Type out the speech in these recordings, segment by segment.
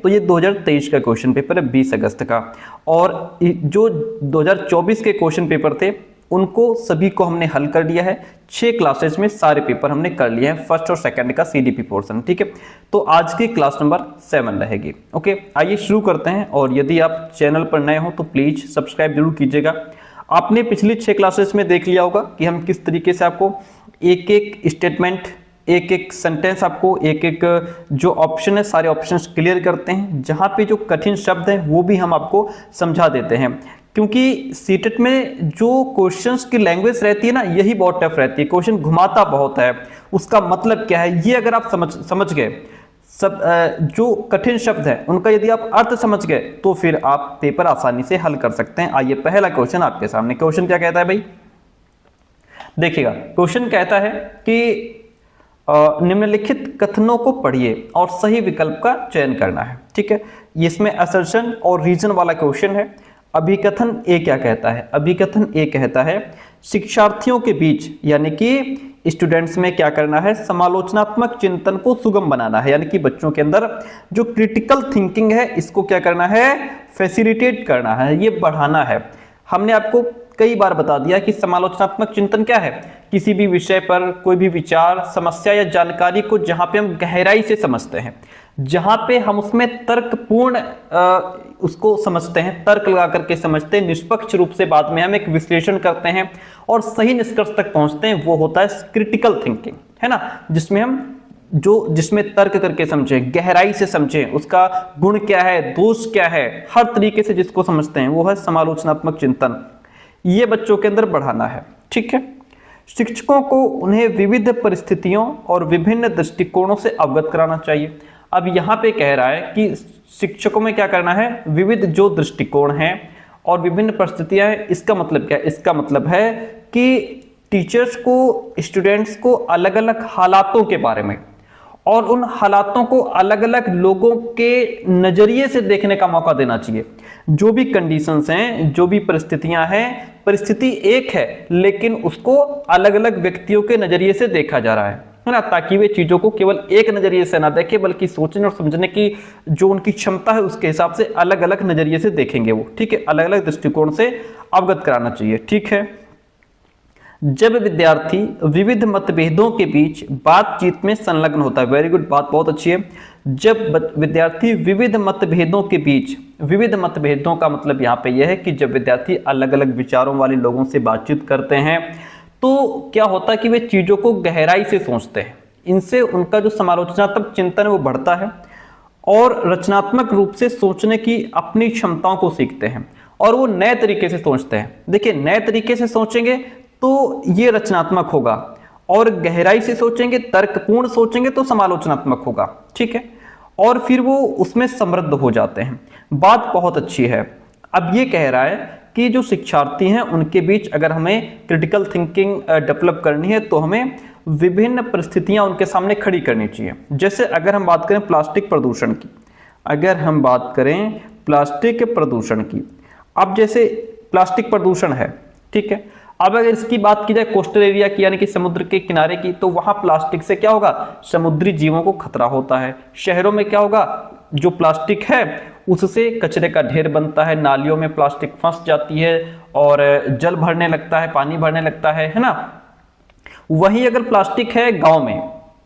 तो ये 2023 का क्वेश्चन पेपर है 20 अगस्त का। और जो 2024 के क्वेश्चन पेपर थे उनको सभी को हमने हल कर लिया है। 6 क्लासेज में सारे पेपर हमने कर लिए हैं, फर्स्ट और सेकंड का सीडीपी पोर्शन। ठीक है, तो आज की क्लास नंबर 7 रहेगी। ओके, आइए शुरू करते हैं। और यदि आप चैनल पर नए हो तो प्लीज सब्सक्राइब जरूर कीजिएगा। आपने पिछली 6 क्लासेस में देख लिया होगा कि हम किस तरीके से आपको एक एक स्टेटमेंट, एक एक सेंटेंस, आपको एक एक जो ऑप्शन है सारे ऑप्शंस क्लियर करते हैं। जहां पे जो कठिन शब्द हैं वो भी हम आपको समझा देते हैं, क्योंकि सीटेट में जो क्वेश्चंस की लैंग्वेज रहती है ना, यही बहुत टफ रहती है। क्वेश्चन घुमाता बहुत है, उसका मतलब क्या है ये अगर आप समझ गए, सब जो कठिन शब्द है उनका यदि आप अर्थ समझ गए तो फिर आप पेपर आसानी से हल कर सकते हैं। आइए पहला क्वेश्चन आपके सामने। क्वेश्चन क्या कहता है भाई, देखिएगा। क्वेश्चन कहता है कि निम्नलिखित कथनों को पढ़िए और सही विकल्प का चयन करना है। ठीक है, इसमें असर्शन और रीजन वाला क्वेश्चन है। अभिकथन ए क्या कहता है? अभिकथन ए कहता है शिक्षार्थियों के बीच, यानी कि स्टूडेंट्स में क्या करना है, समालोचनात्मक चिंतन को सुगम बनाना है। यानी कि बच्चों के अंदर जो क्रिटिकल थिंकिंग है इसको क्या करना है, फैसिलिटेट करना है, ये बढ़ाना है। हमने आपको कई बार बता दिया कि समालोचनात्मक चिंतन क्या है, किसी भी विषय पर कोई भी विचार, समस्या या जानकारी को जहां पे हम गहराई से समझते हैं, जहां पे हम उसमें तर्कपूर्ण उसको समझते हैं, तर्क लगा करके समझते हैं, निष्पक्ष रूप से बाद में हम एक विश्लेषण करते हैं और सही निष्कर्ष तक पहुंचते हैं, वो होता है क्रिटिकल थिंकिंग, है ना। जिसमें तर्क करके समझें, गहराई से समझें, उसका गुण क्या है, दोष क्या है, हर तरीके से जिसको समझते हैं वो है समालोचनात्मक चिंतन। ये बच्चों के अंदर बढ़ाना है। ठीक है, शिक्षकों को उन्हें विविध परिस्थितियों और विभिन्न दृष्टिकोणों से अवगत कराना चाहिए। अब यहाँ पे कह रहा है कि शिक्षकों में क्या करना है, विविध जो दृष्टिकोण हैं और विभिन्न परिस्थितियां हैं। इसका मतलब क्या है? इसका मतलब है कि टीचर्स को, स्टूडेंट्स को अलग अलग हालातों के बारे में और उन हालातों को अलग अलग लोगों के नजरिए से देखने का मौका देना चाहिए। जो भी कंडीशंस हैं, जो भी परिस्थितियां हैं, परिस्थिति एक है लेकिन उसको अलग अलग व्यक्तियों के नजरिए से देखा जा रहा है ना, ताकि वे चीजों को केवल एक नजरिए से ना देखें बल्कि सोचने और समझने की जो उनकी क्षमता है उसके हिसाब से अलग अलग नजरिए से देखेंगे वो। ठीक है, अलग अलग दृष्टिकोण से अवगत कराना चाहिए। ठीक है, जब विद्यार्थी विविध मतभेदों के बीच बातचीत में संलग्न होता है, वेरी गुड, बात बहुत अच्छी है। जब विद्यार्थी विविध मतभेदों के बीच, विविध मतभेदों का मतलब यहाँ पे यह है कि जब विद्यार्थी अलग अलग विचारों वाले लोगों से बातचीत करते हैं तो क्या होता है कि वे चीजों को गहराई से सोचते हैं। इनसे उनका जो समालोचनात्मक चिंतन है वो बढ़ता है और रचनात्मक रूप से सोचने की अपनी क्षमताओं को सीखते हैं और वो नए तरीके से सोचते हैं। देखिए, नए तरीके से सोचेंगे तो ये रचनात्मक होगा और गहराई से सोचेंगे, तर्कपूर्ण सोचेंगे तो समालोचनात्मक होगा। ठीक है, और फिर वो उसमें समृद्ध हो जाते हैं। बात बहुत अच्छी है। अब ये कह रहा है कि जो शिक्षार्थी हैं उनके बीच अगर हमें क्रिटिकल थिंकिंग डेवलप करनी है तो हमें विभिन्न परिस्थितियां उनके सामने खड़ी करनी चाहिए। जैसे अगर हम बात करें प्लास्टिक प्रदूषण की, अगर हम बात करें प्लास्टिक प्रदूषण की, अब जैसे प्लास्टिक प्रदूषण है, ठीक है, अब अगर इसकी बात की जाए कोस्टल एरिया की, यानी कि समुद्र के किनारे की, तो वहां प्लास्टिक से क्या होगा, समुद्री जीवों को खतरा होता है। शहरों में क्या होगा, जो प्लास्टिक है उससे कचरे का ढेर बनता है, नालियों में प्लास्टिक फंस जाती है और जल भरने लगता है, पानी भरने लगता है ना। वहीं अगर प्लास्टिक है गांव में,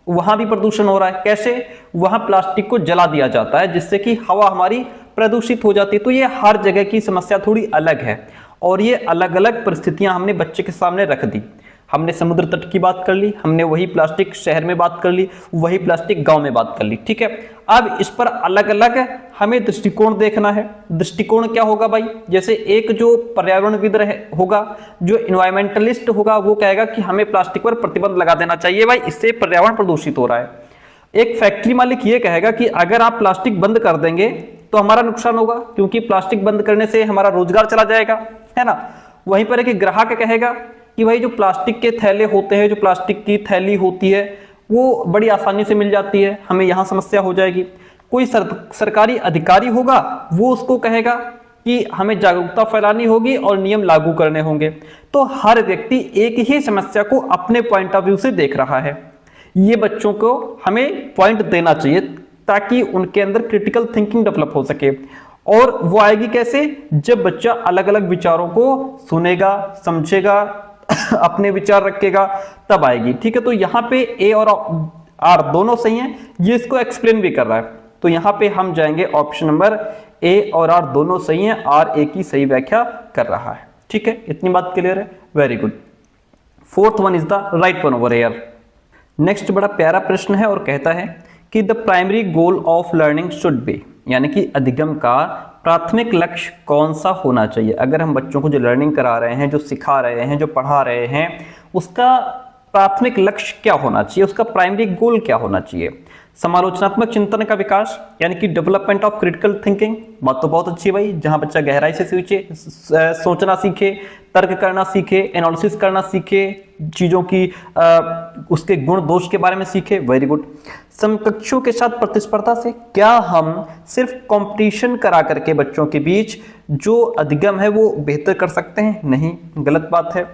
वहां भी प्रदूषण हो रहा है। कैसे? वहां प्लास्टिक को जला दिया जाता है जिससे कि हवा हमारी प्रदूषित हो जाती है। तो ये हर जगह की समस्या थोड़ी अलग है और ये अलग अलग परिस्थितियां हमने बच्चे के सामने रख दी। हमने समुद्र तट की बात कर ली, हमने वही प्लास्टिक शहर में बात कर ली, वही प्लास्टिक गांव में बात कर ली। ठीक है, अब इस पर अलग अलग हमें दृष्टिकोण देखना है। दृष्टिकोण क्या होगा भाई, जैसे एक जो पर्यावरणविद होगा, जो इन्वायरमेंटलिस्ट होगा, वो कहेगा कि हमें प्लास्टिक पर प्रतिबंध लगा देना चाहिए भाई, इससे पर्यावरण प्रदूषित हो रहा है। एक फैक्ट्री मालिक ये कहेगा कि अगर आप प्लास्टिक बंद कर देंगे तो हमारा नुकसान होगा, क्योंकि प्लास्टिक बंद करने से हमारा रोजगार चला जाएगा, है ना। वहीं पर एक ग्राहक कहेगा कि भाई जो प्लास्टिक के थैले होते हैं, जो प्लास्टिक की थैली होती है वो बड़ी आसानी से मिल जाती है, हमें यहाँ समस्या हो जाएगी। कोई सरकारी अधिकारी होगा, वो उसको कहेगा कि हमें जागरूकता फैलानी होगी और नियम लागू करने होंगे। तो हर व्यक्ति एक ही समस्या को अपने पॉइंट ऑफ व्यू से देख रहा है। ये बच्चों को हमें पॉइंट देना चाहिए ताकि उनके अंदर क्रिटिकल थिंकिंग डेवलप हो सके। और वो आएगी कैसे? जब बच्चा अलग अलग विचारों को सुनेगा, समझेगा, अपने विचार रखेगा, तब आएगी। ठीक है, तो यहाँ पे ए और आर दोनों सही हैं, ये इसको एक्सप्लेन भी कर रहा है। तो यहाँ पे हम जाएंगे ऑप्शन नंबर ए और आर दोनों सही हैं, आर ए की सही व्याख्या कर रहा है। ठीक है, इतनी बात क्लियर है? Very good. Fourth one is the right one over here. Next बड़ा प्यारा प्रश्न है और कहता है कि the primary goal of learning should be, यानी कि अधिगम का प्राथमिक लक्ष्य कौन सा होना चाहिए। अगर हम बच्चों को जो लर्निंग करा रहे हैं, जो सिखा रहे हैं, जो पढ़ा रहे हैं, उसका प्राथमिक लक्ष्य क्या होना चाहिए, उसका प्राइमरी गोल क्या होना चाहिए। समालोचनात्मक चिंतन का विकास, यानी कि डेवलपमेंट ऑफ क्रिटिकल थिंकिंग। बात तो बहुत अच्छी है भाई, जहां बच्चा गहराई से सोचना सीखे, तर्क करना सीखे, एनालिसिस करना सीखे, चीजों की उसके गुण दोष के बारे में सीखे। Very good. समकक्षों के साथ प्रतिस्पर्धा से, क्या हम सिर्फ कंपटीशन करा करके बच्चों के बीच जो अधिगम है वो बेहतर कर सकते हैं? नहीं, गलत बात है।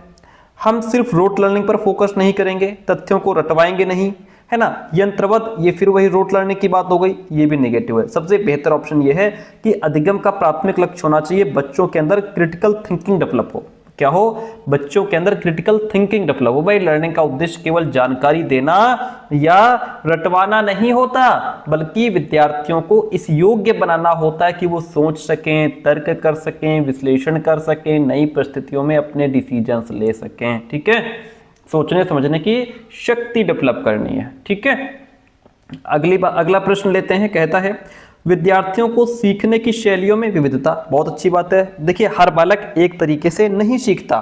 हम सिर्फ रोट लर्निंग पर फोकस नहीं करेंगे, तथ्यों को रटवाएंगे नहीं, है ना, यंत्रवत, ये फिर वही रोट लर्निंग की बात हो गई, ये भी नेगेटिव है। सबसे बेहतर ऑप्शन ये है कि अधिगम का प्राथमिक लक्ष्य होना चाहिए बच्चों के अंदर क्रिटिकल थिंकिंग डेवलप हो। क्या हो? बच्चों के अंदर क्रिटिकल थिंकिंग डेवलप हो। भाई लर्निंग का उद्देश्य केवल जानकारी देना या रटवाना नहीं होता, बल्कि विद्यार्थियों को इस योग्य बनाना होता है कि वो सोच सकें, तर्क कर सकें, विश्लेषण कर सकें, नई परिस्थितियों में अपने डिसीजंस ले सकें। ठीक है, सोचने समझने की शक्ति डेवलप करनी है। ठीक है, अगला प्रश्न लेते हैं। कहता है विद्यार्थियों को सीखने की शैलियों में विविधता। बहुत अच्छी बात है। देखिए, हर बालक एक तरीके से नहीं सीखता,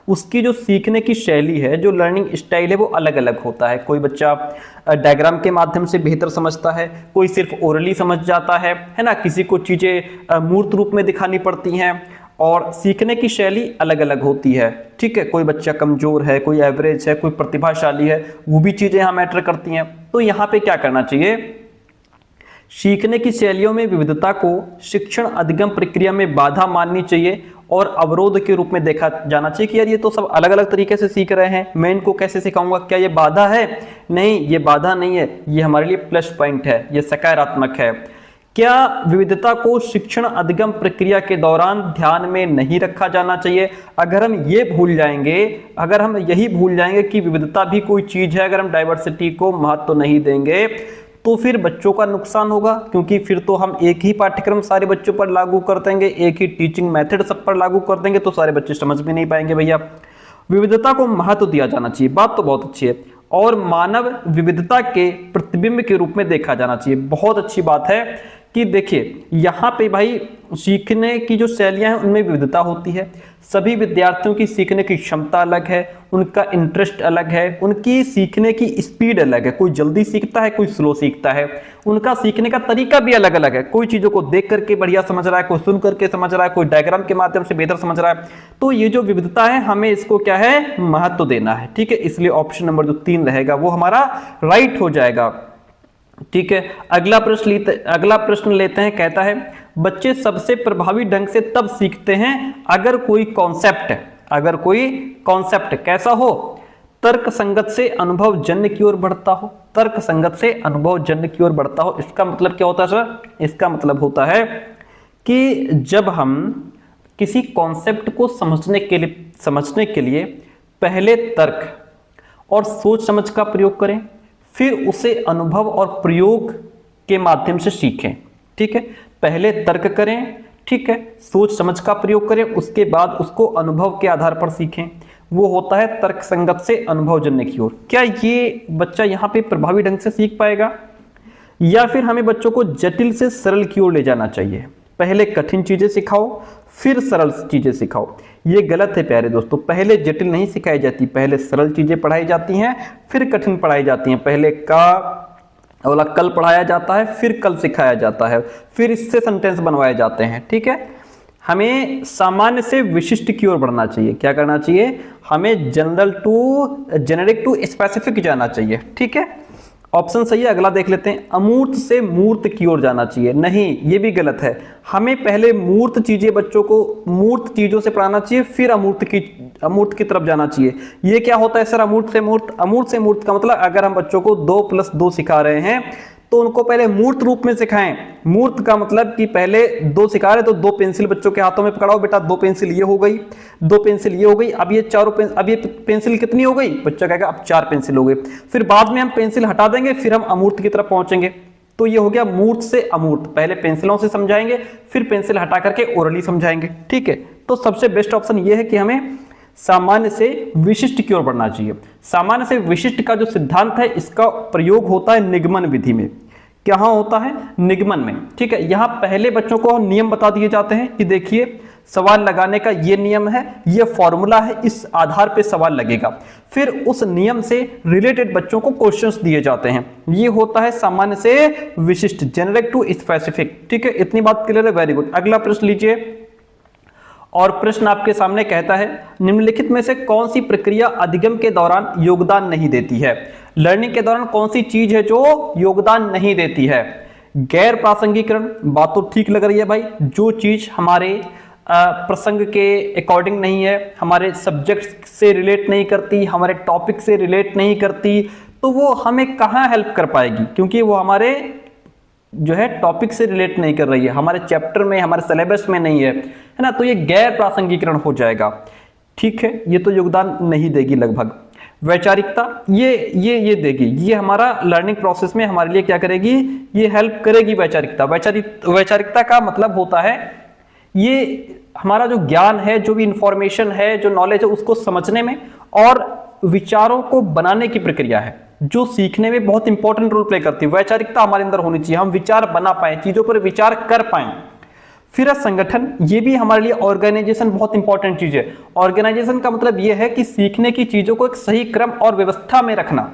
उसकी जो सीखने की शैली है, जो लर्निंग स्टाइल है, वो अलग अलग होता है। कोई बच्चा डायग्राम के माध्यम से बेहतर समझता है, कोई सिर्फ ओरली समझ जाता है ना, किसी को चीजें मूर्त रूप में दिखानी पड़ती हैं, और सीखने की शैली अलग अलग होती है। ठीक है, कोई बच्चा कमजोर है, कोई एवरेज है, कोई प्रतिभाशाली है, वो भी चीजें यहाँ मैटर करती हैं। तो यहाँ पे क्या करना चाहिए? सीखने की शैलियों में विविधता को शिक्षण अधिगम प्रक्रिया में बाधा माननी चाहिए और अवरोध के रूप में देखा जाना चाहिए कि यार ये तो सब अलग अलग तरीके से सीख रहे हैं, मैं इनको कैसे सिखाऊंगा, क्या ये बाधा है? नहीं, ये बाधा नहीं है, ये हमारे लिए प्लस पॉइंट है, ये सकारात्मक है। क्या विविधता को शिक्षण अधिगम प्रक्रिया के दौरान ध्यान में नहीं रखा जाना चाहिए? अगर हम ये भूल जाएंगे, अगर हम यही भूल जाएंगे कि विविधता भी कोई चीज है, अगर हम डाइवर्सिटी को महत्व नहीं देंगे, तो फिर बच्चों का नुकसान होगा, क्योंकि फिर तो हम एक ही पाठ्यक्रम सारे बच्चों पर लागू कर देंगे, एक ही टीचिंग मेथड सब पर लागू कर देंगे, तो सारे बच्चे समझ भी नहीं पाएंगे। भैया विविधता को महत्व दिया जाना चाहिए, बात तो बहुत अच्छी है, और मानव विविधता के प्रतिबिंब के रूप में देखा जाना चाहिए। बहुत अच्छी बात है कि देखिए यहाँ पे भाई सीखने की जो शैलियां हैं उनमें विविधता होती है। सभी विद्यार्थियों की सीखने की क्षमता अलग है, उनका इंटरेस्ट अलग है, उनकी सीखने की स्पीड अलग है, कोई जल्दी सीखता है, कोई स्लो सीखता है, उनका सीखने का तरीका भी अलग अलग है, कोई चीजों को देख करके बढ़िया समझ रहा है, कोई सुन करके समझ रहा है, कोई डायग्राम के माध्यम से बेहतर समझ रहा है। तो ये जो विविधता है, हमें इसको क्या है, महत्व देना है। ठीक है, इसलिए ऑप्शन नंबर जो 3 रहेगा वो हमारा राइट हो जाएगा। ठीक है, अगला प्रश्न लेते हैं। कहता है बच्चे सबसे प्रभावी ढंग से तब सीखते हैं अगर कोई कॉन्सेप्ट कैसा हो, तर्क संगत से अनुभव जन्य की ओर बढ़ता हो। तर्क संगत से अनुभव जन्य की ओर बढ़ता हो, इसका मतलब क्या होता है सर? इसका मतलब होता है कि जब हम किसी कॉन्सेप्ट को समझने के लिए पहले तर्क और सोच समझ का प्रयोग करें, फिर उसे अनुभव और प्रयोग के माध्यम से सीखें। ठीक है, पहले तर्क करें, ठीक है, सोच समझ का प्रयोग करें, उसके बाद उसको अनुभव के आधार पर सीखें। वो होता है तर्क संगत से अनुभव जन्य की ओर। क्या ये बच्चा यहाँ पे प्रभावी ढंग से सीख पाएगा, या फिर हमें बच्चों को जटिल से सरल की ओर ले जाना चाहिए? पहले कठिन चीजें सिखाओ, फिर सरल चीजें सिखाओ। ये गलत है प्यारे दोस्तों, पहले जटिल नहीं सिखाई जाती, पहले सरल चीजें पढ़ाई जाती हैं, फिर कठिन पढ़ाई जाती हैं। पहले कल पढ़ाया जाता है, फिर कल सिखाया जाता है, फिर इससे सेंटेंस बनवाए जाते हैं। ठीक है, हमें सामान्य से विशिष्ट की ओर बढ़ना चाहिए। क्या करना चाहिए? हमें जेनेरिक टू स्पेसिफिक जाना चाहिए। ठीक है, ऑप्शन सही है। अगला देख लेते हैं, अमूर्त से मूर्त की ओर जाना चाहिए। नहीं, ये भी गलत है। हमें पहले मूर्त चीजें, बच्चों को मूर्त चीजों से पढ़ाना चाहिए, फिर अमूर्त की तरफ जाना चाहिए। ये क्या होता है सर, अमूर्त से मूर्त? अमूर्त से मूर्त का मतलब अगर हम बच्चों को 2+2 सिखा रहे हैं तो उनको पहले मूर्त रूप में सिखाएं। मूर्त का मतलब कि पहले 2 सिखा रहे तो 2 पेंसिल बच्चों के हाथों में पकड़ाओ, बेटा 2 पेंसिल ये हो गई, 2 पेंसिल ये हो गई, अब ये अब ये पेंसिल कितनी हो गई, बच्चा कहेगा अब 4 पेंसिल हो गई। फिर बाद में हम पेंसिल हटा देंगे, फिर हम अमूर्त की तरफ पहुंचेंगे। तो ये हो गया मूर्त से अमूर्त, पहले पेंसिलों से समझाएंगे, फिर पेंसिल हटा करके ओरली समझाएंगे। ठीक है, तो सबसे बेस्ट ऑप्शन ये है कि हमें सामान्य से विशिष्ट की ओर बढ़ना चाहिए। सामान्य से विशिष्ट का जो सिद्धांत है, इसका प्रयोग होता है निगमन विधि में। कहाँ होता है, निगमन में। ठीक है, यहां पहले बच्चों को नियम बता दिए जाते हैं कि देखिए सवाल लगाने का ये नियम है, ये फॉर्मूला है, इस आधार पे सवाल लगेगा। फिर उस नियम से रिलेटेड बच्चों को क्वेश्चंस दिए जाते हैं। ये होता है सामान्य से विशिष्ट, जेनेरिक टू स्पेसिफिक। ठीक है, इतनी बात क्लियर है, वेरी गुड। अगला प्रश्न लीजिए, और प्रश्न आपके सामने कहता है निम्नलिखित में से कौन सी प्रक्रिया अधिगम के दौरान योगदान नहीं देती है। लर्निंग के दौरान कौन सी चीज है जो योगदान नहीं देती है। गैर प्रासंगिकरण, बात तो ठीक लग रही है भाई, जो चीज हमारे प्रसंग के अकॉर्डिंग नहीं है, हमारे सब्जेक्ट से रिलेट नहीं करती, हमारे टॉपिक से रिलेट नहीं करती, तो वो हमें कहाँ हेल्प कर पाएगी, क्योंकि वो हमारे जो है टॉपिक से रिलेट नहीं कर रही है, हमारे चैप्टर में, हमारे सिलेबस में नहीं है ना, तो ये गैर प्रासंगिकरण हो जाएगा। ठीक है, ये तो योगदान नहीं देगी लगभग। वैचारिकता ये देगी, ये हमारा लर्निंग प्रोसेस में हमारे लिए क्या करेगी, ये हेल्प करेगी। वैचारिकता का मतलब होता है ये हमारा जो ज्ञान है, जो भी इंफॉर्मेशन है, जो नॉलेज है, उसको समझने में और विचारों को बनाने की प्रक्रिया है, जो सीखने में बहुत इंपॉर्टेंट रोल प्ले करती है। वैचारिकता हमारे अंदर होनी चाहिए, हम विचार बना पाए, चीजों पर विचार कर पाए। फिर संगठन, ये भी हमारे लिए ऑर्गेनाइजेशन बहुत इंपॉर्टेंट चीज है। ऑर्गेनाइजेशन का मतलब ये है कि सीखने की चीजों को एक सही क्रम और व्यवस्था में रखना,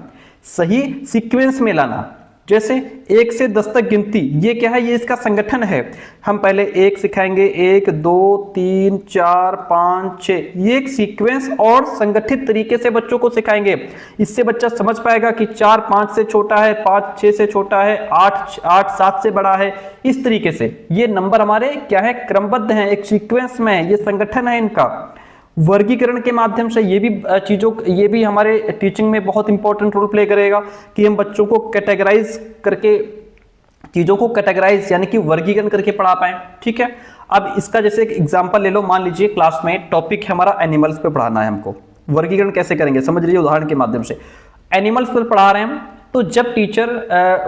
सही सीक्वेंस में लाना। जैसे 1 से 10 तक गिनती, ये क्या है, ये इसका संगठन है। हम पहले 1 सिखाएंगे, 1 2 3 4 5 6, ये एक सीक्वेंस और संगठित तरीके से बच्चों को सिखाएंगे। इससे बच्चा समझ पाएगा कि 4 5 से छोटा है, 5 6 से छोटा है, 8 7 से बड़ा है। इस तरीके से ये नंबर हमारे क्या है, क्रमबद्ध हैं, एक सीक्वेंस में है, ये संगठन है इनका। वर्गीकरण के माध्यम से ये भी हमारे टीचिंग में बहुत इंपॉर्टेंट रोल प्ले करेगा कि हम बच्चों को कैटेगराइज करके, चीजों को कैटेगराइज यानी कि वर्गीकरण करके पढ़ा पाए। ठीक है, अब इसका जैसे एक एग्जांपल ले लो, मान लीजिए क्लास में टॉपिक है हमारा एनिमल्स पे पढ़ाना है हमको, वर्गीकरण कैसे करेंगे समझ लीजिए उदाहरण के माध्यम से। एनिमल्स पर पढ़ा रहे हैं हम, तो जब टीचर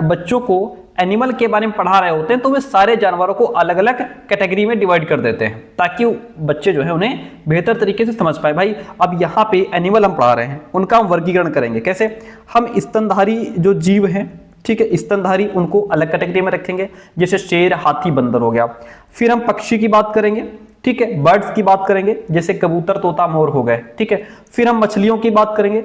बच्चों को एनिमल के बारे में पढ़ा रहे होते हैं तो वे सारे जानवरों को अलग अलग कैटेगरी में डिवाइड कर देते हैं, ताकि बच्चे जो है उन्हें बेहतर तरीके से समझ पाए। भाई अब यहाँ पे एनिमल हम पढ़ा रहे हैं, उनका हम वर्गीकरण करेंगे कैसे, हम स्तनधारी जो जीव हैं, ठीक है, स्तनधारी, उनको अलग कैटेगरी में रखेंगे, जैसे शेर, हाथी, बंदर हो गया। फिर हम पक्षी की बात करेंगे, ठीक है, बर्ड्स की बात करेंगे, जैसे कबूतर, तोता, मोर हो गए। ठीक है, फिर हम मछलियों की बात करेंगे।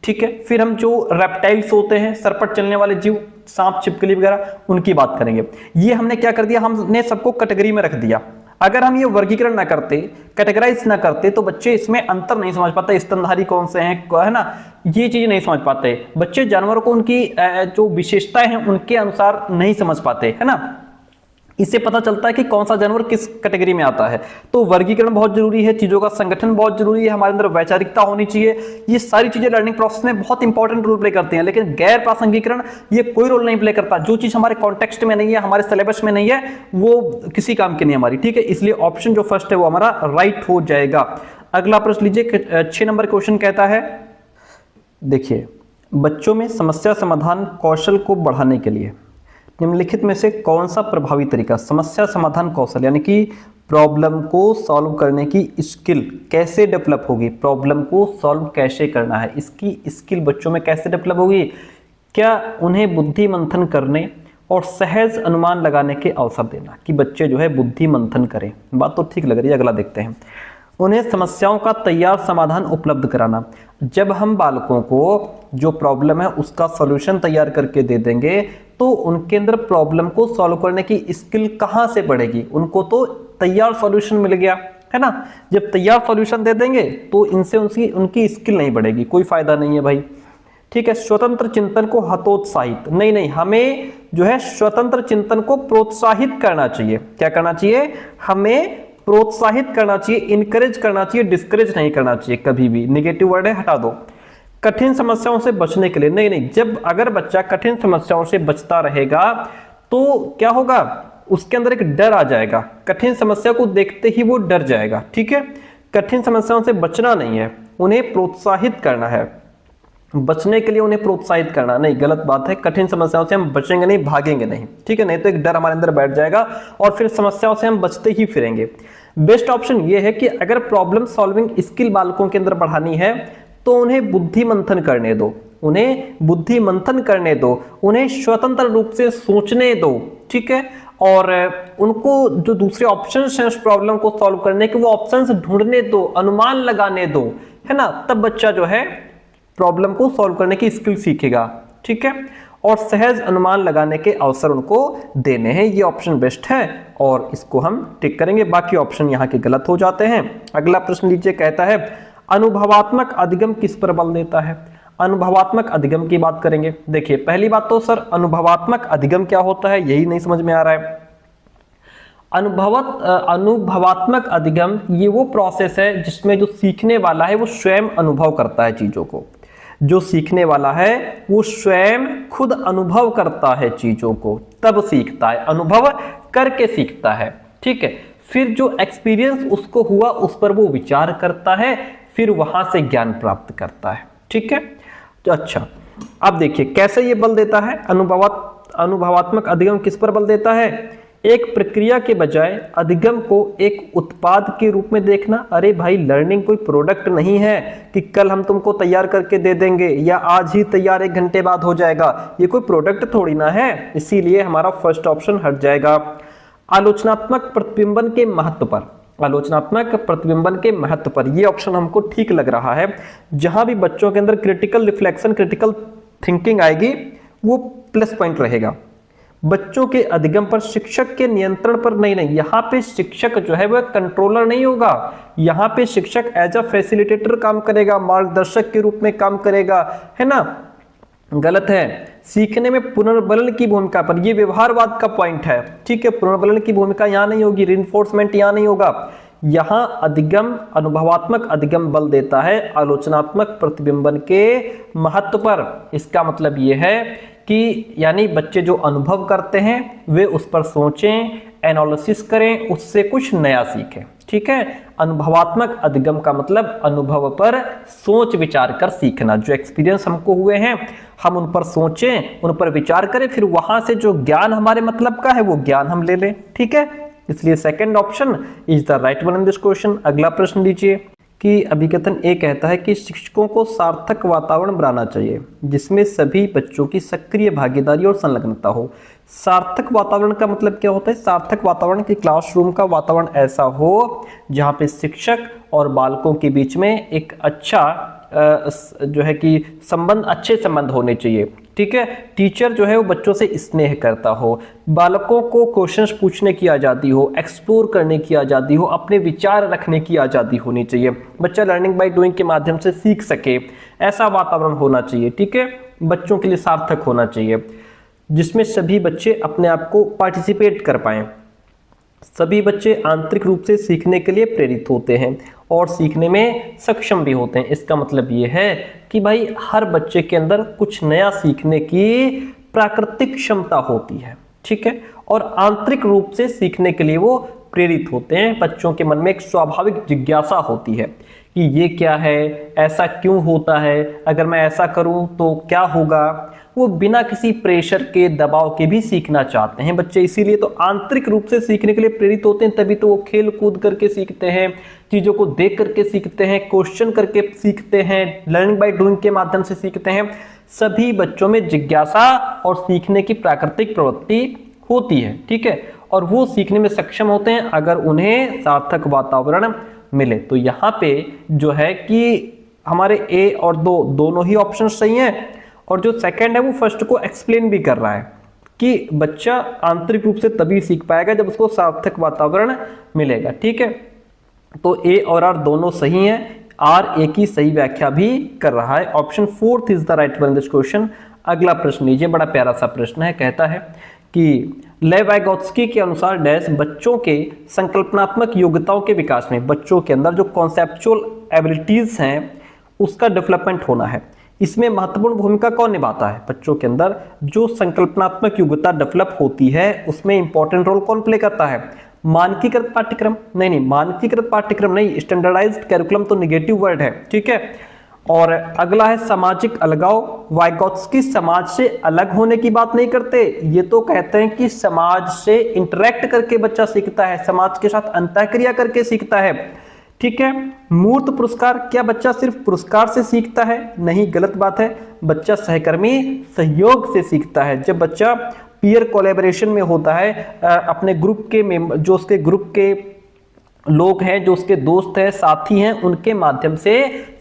ठीक है, फिर हम जो रेप्टाइल्स होते हैं, सरपट चलने वाले जीव, सांप, छिपकली वगैरह, उनकी बात करेंगे। ये हमने क्या कर दिया, हमने सबको कैटेगरी में रख दिया। अगर हम ये वर्गीकरण ना करते, कैटेगराइज ना करते, तो बच्चे इसमें अंतर नहीं समझ पाते, स्तनधारी कौन से हैं, है ना, ये चीज नहीं समझ पाते। बच्चे जानवरों को उनकी जो विशेषताएं हैं उनके अनुसार नहीं समझ पाते, है ना। इससे पता चलता है कि कौन सा जानवर किस कैटेगरी में आता है। तो वर्गीकरण बहुत जरूरी है, चीजों का संगठन बहुत जरूरी है, हमारे अंदर वैचारिकता होनी चाहिए। ये सारी चीजें लर्निंग प्रोसेस में बहुत इंपॉर्टेंट रोल प्ले करती हैं। लेकिन गैर प्रासंगिकरण ये कोई रोल नहीं प्ले करता। जो चीज हमारे कॉन्टेक्स्ट में नहीं है, हमारे सिलेबस में नहीं है, वो किसी काम की नहीं हमारी। ठीक है, इसलिए ऑप्शन जो फर्स्ट है वो हमारा राइट हो जाएगा। अगला प्रश्न लीजिए, 6 नंबर क्वेश्चन कहता है, देखिए, बच्चों में समस्या समाधान कौशल को बढ़ाने के लिए निम्नलिखित में से कौन सा प्रभावी तरीका, समस्या समाधान कौशल यानी कि प्रॉब्लम को सॉल्व करने की स्किल कैसे डेवलप होगी, प्रॉब्लम को सॉल्व कैसे करना है, इसकी स्किल बच्चों में कैसे डेवलप होगी। क्या उन्हें बुद्धि मंथन करने और सहज अनुमान लगाने के अवसर देना, कि बच्चे जो है बुद्धि मंथन करें। बात तो ठीक लग रही है, अगला देखते हैं। उन्हें समस्याओं का तैयार समाधान उपलब्ध कराना। जब हम बालकों को जो प्रॉब्लम है उसका सॉल्यूशन तैयार करके दे देंगे तो उनके अंदर प्रॉब्लम को सॉल्व करने की स्किल कहाँ से बढ़ेगी, उनको तो तैयार सॉल्यूशन मिल गया, है ना। जब तैयार सॉल्यूशन दे देंगे तो इनसे उनकी स्किल नहीं बढ़ेगी, कोई फायदा नहीं है भाई। ठीक है, स्वतंत्र चिंतन को हतोत्साहित, नहीं, हमें जो है स्वतंत्र चिंतन को प्रोत्साहित करना चाहिए। क्या करना चाहिए, हमें प्रोत्साहित करना चाहिए, इनकरेज करना चाहिए, डिस्करेज नहीं करना चाहिए कभी भी। निगेटिव वर्ड है, हटा दो। कठिन समस्याओं से बचने के लिए, नहीं, जब अगर बच्चा कठिन समस्याओं से बचता रहेगा तो क्या होगा, उसके अंदर एक डर आ जाएगा, कठिन समस्या को देखते ही वो डर जाएगा। ठीक है, कठिन समस्याओं से बचना नहीं है, उन्हें प्रोत्साहित करना है, बचने के लिए उन्हें प्रोत्साहित करना नहीं, गलत बात है। कठिन समस्याओं से हम बचेंगे नहीं, भागेंगे नहीं, ठीक है, नहीं तो एक डर हमारे अंदर बैठ जाएगा और फिर समस्याओं से हम बचते ही फिरेंगे। बेस्ट ऑप्शन ये है कि अगर प्रॉब्लम सॉल्विंग स्किल बालकों के अंदर बढ़ानी है तो उन्हें बुद्धि मंथन करने दो, उन्हें बुद्धि मंथन करने दो, उन्हें स्वतंत्र रूप से सोचने दो। ठीक है, और उनको जो दूसरे ऑप्शंस हैं उस प्रॉब्लम को सॉल्व करने के, वो ऑप्शंस ढूंढने दो, अनुमान लगाने दो, है ना, तब बच्चा जो है प्रॉब्लम को सॉल्व करने की स्किल सीखेगा। ठीक है, और सहज अनुमान लगाने के अवसर उनको देने हैं। ये ऑप्शन बेस्ट है और इसको हम टिक करेंगे, बाकी ऑप्शन यहाँ के गलत हो जाते हैं। अगला प्रश्न लीजिए, कहता है अनुभवात्मक अधिगम किस पर बल देता है। अनुभवात्मक अधिगम की बात करेंगे। देखिए, पहली बात तो सर अनुभवात्मक अधिगम क्या होता है यही नहीं समझ में आ रहा है। अनुभवात्मक अधिगम ये वो प्रोसेस है जिसमें जो सीखने वाला है वो स्वयं अनुभव करता है चीजों को, जो सीखने वाला है वो स्वयं खुद अनुभव करता है चीजों को, तब सीखता है, अनुभव करके सीखता है। ठीक है, फिर जो एक्सपीरियंस उसको हुआ उस पर वो विचार करता है, फिर वहां से ज्ञान प्राप्त करता है। ठीक है, तो अच्छा, अब देखिए कैसे ये बल देता है। अनुभवात्मक अधिगम किस पर बल देता है, एक प्रक्रिया के बजाय अधिगम को एक उत्पाद के रूप में देखना। अरे भाई, लर्निंग कोई प्रोडक्ट नहीं है कि कल हम तुमको तैयार करके दे देंगे या आज ही तैयार 1 घंटे बाद हो जाएगा, ये कोई प्रोडक्ट थोड़ी ना है, इसीलिए हमारा फर्स्ट ऑप्शन हट जाएगा। आलोचनात्मक प्रतिबिंबन के महत्व पर, आलोचनात्मक प्रतिबिंबन के महत्व पर, ये ऑप्शन हमको ठीक लग रहा है। जहां भी बच्चों के अंदर क्रिटिकल रिफ्लेक्शन, क्रिटिकल थिंकिंग आएगी वो प्लस पॉइंट रहेगा। बच्चों के अधिगम पर, शिक्षक के नियंत्रण पर नहीं, यहाँ पे शिक्षक जो है वह कंट्रोलर नहीं होगा, यहाँ पे शिक्षक एज अ फैसिलिटेटर काम करेगा, मार्गदर्शक के रूप में काम करेगा, है ना, गलत है। सीखने में पुनर्बलन की भूमिका पर, यह व्यवहारवाद का पॉइंट है। ठीक है, पुनर्बलन की भूमिका यहां नहीं होगी, रिइंफोर्समेंट यहां नहीं होगा। यहां अधिगम, अनुभवात्मक अधिगम बल देता है आलोचनात्मक प्रतिबिंबन के महत्व पर। इसका मतलब यह है कि यानी बच्चे जो अनुभव करते हैं वे उस पर सोचें, एनालिसिस करें, उससे कुछ नया सीखें। ठीक है, अनुभवात्मक अधिगम का मतलब अनुभव पर सोच विचार कर सीखना, जो एक्सपीरियंस हमको हुए हैं हम उन पर सोचें, उन पर विचार करें, फिर वहां से जो ज्ञान हमारे मतलब का है वो ज्ञान हम ले लें। ठीक है, इसलिए second option is the right one in this question. अगला प्रश्न लीजिए कि अभिकथन ए कहता है कि शिक्षकों को सार्थक वातावरण बनाना चाहिए जिसमें सभी बच्चों की सक्रिय भागीदारी और संलग्नता हो। सार्थक वातावरण का मतलब क्या होता है, सार्थक वातावरण की क्लासरूम का वातावरण ऐसा हो जहाँ पे शिक्षक और बालकों के बीच में एक अच्छा जो है कि संबंध, अच्छे संबंध होने चाहिए। ठीक है, टीचर जो है वो बच्चों से स्नेह करता हो, बालकों को क्वेश्चंस पूछने की आज़ादी हो, एक्सप्लोर करने की आज़ादी हो, अपने विचार रखने की आज़ादी होनी चाहिए, बच्चा लर्निंग बाय डूइंग के माध्यम से सीख सके, ऐसा वातावरण होना चाहिए। ठीक है, बच्चों के लिए सार्थक होना चाहिए जिसमें सभी बच्चे अपने आप को पार्टिसिपेट कर पाएं, सभी बच्चे आंतरिक रूप से सीखने के लिए प्रेरित होते हैं और सीखने में सक्षम भी होते हैं। इसका मतलब ये है कि भाई हर बच्चे के अंदर कुछ नया सीखने की प्राकृतिक क्षमता होती है। ठीक है, और आंतरिक रूप से सीखने के लिए वो प्रेरित होते हैं। बच्चों के मन में एक स्वाभाविक जिज्ञासा होती है कि ये क्या है, ऐसा क्यों होता है, अगर मैं ऐसा करूं तो क्या होगा। वो बिना किसी प्रेशर के, दबाव के भी सीखना चाहते हैं बच्चे, इसीलिए तो आंतरिक रूप से सीखने के लिए प्रेरित होते हैं। तभी तो वो खेल कूद करके सीखते हैं, चीज़ों को देख करके सीखते हैं, क्वेश्चन करके सीखते हैं, लर्निंग बाय डूइंग के माध्यम से सीखते हैं। सभी बच्चों में जिज्ञासा और सीखने की प्राकृतिक प्रवृत्ति होती है। ठीक है, और वो सीखने में सक्षम होते हैं अगर उन्हें सार्थक वातावरण मिले। तो यहाँ पे जो है कि हमारे ए और दोनों ही ऑप्शन सही हैं, और जो सेकंड है वो फर्स्ट को एक्सप्लेन भी कर रहा है कि बच्चा आंतरिक रूप से तभी सीख पाएगा जब उसको सार्थक वातावरण मिलेगा। ठीक है, तो ए और आर दोनों सही हैं, आर ए की सही व्याख्या भी कर रहा है। Option fourth is the right one in this question. अगला प्रश्न लीजिए, बड़ा प्यारा सा प्रश्न है, कहता है कि लेव वाइगोत्स्की के अनुसार डैश बच्चों के संकल्पनात्मक योग्यताओं के विकास में बच्चों के अंदर जो कॉन्सेप्चुअल एबिलिटीज हैं उसका डेवलपमेंट होना है। इसमें महत्वपूर्ण भूमिका कौन निभाता है? बच्चों के अंदर जो संकल्पनात्मक योग्यता डेवलप होती है उसमें इंपॉर्टेंट रोल कौन प्ले करता है? मानकीकृत पाठ्यक्रम? नहीं, मानकीकृत पाठ्यक्रम नहीं, स्टैंडर्डाइज्ड कैरिकुलम तो नेगेटिव वर्ड है, ठीक है। और अगला है सामाजिक अलगाव। वाइगोत्स्की समाज से अलग होने की बात नहीं करते, ये तो कहते हैं कि समाज से इंटरेक्ट करके बच्चा सीखता है, समाज के साथ अंतःक्रिया करके सीखता है, ठीक है। मूर्त पुरस्कार, क्या बच्चा सिर्फ पुरस्कार से सीखता है? नहीं, गलत बात है, बच्चा सहकर्मी सहयोग से सीखता है। जब बच्चा पीयर कोलैबोरेशन में होता है, अपने ग्रुप के मेंबर, जो उसके ग्रुप के लोग हैं, जो उसके दोस्त हैं, साथी हैं, उनके माध्यम से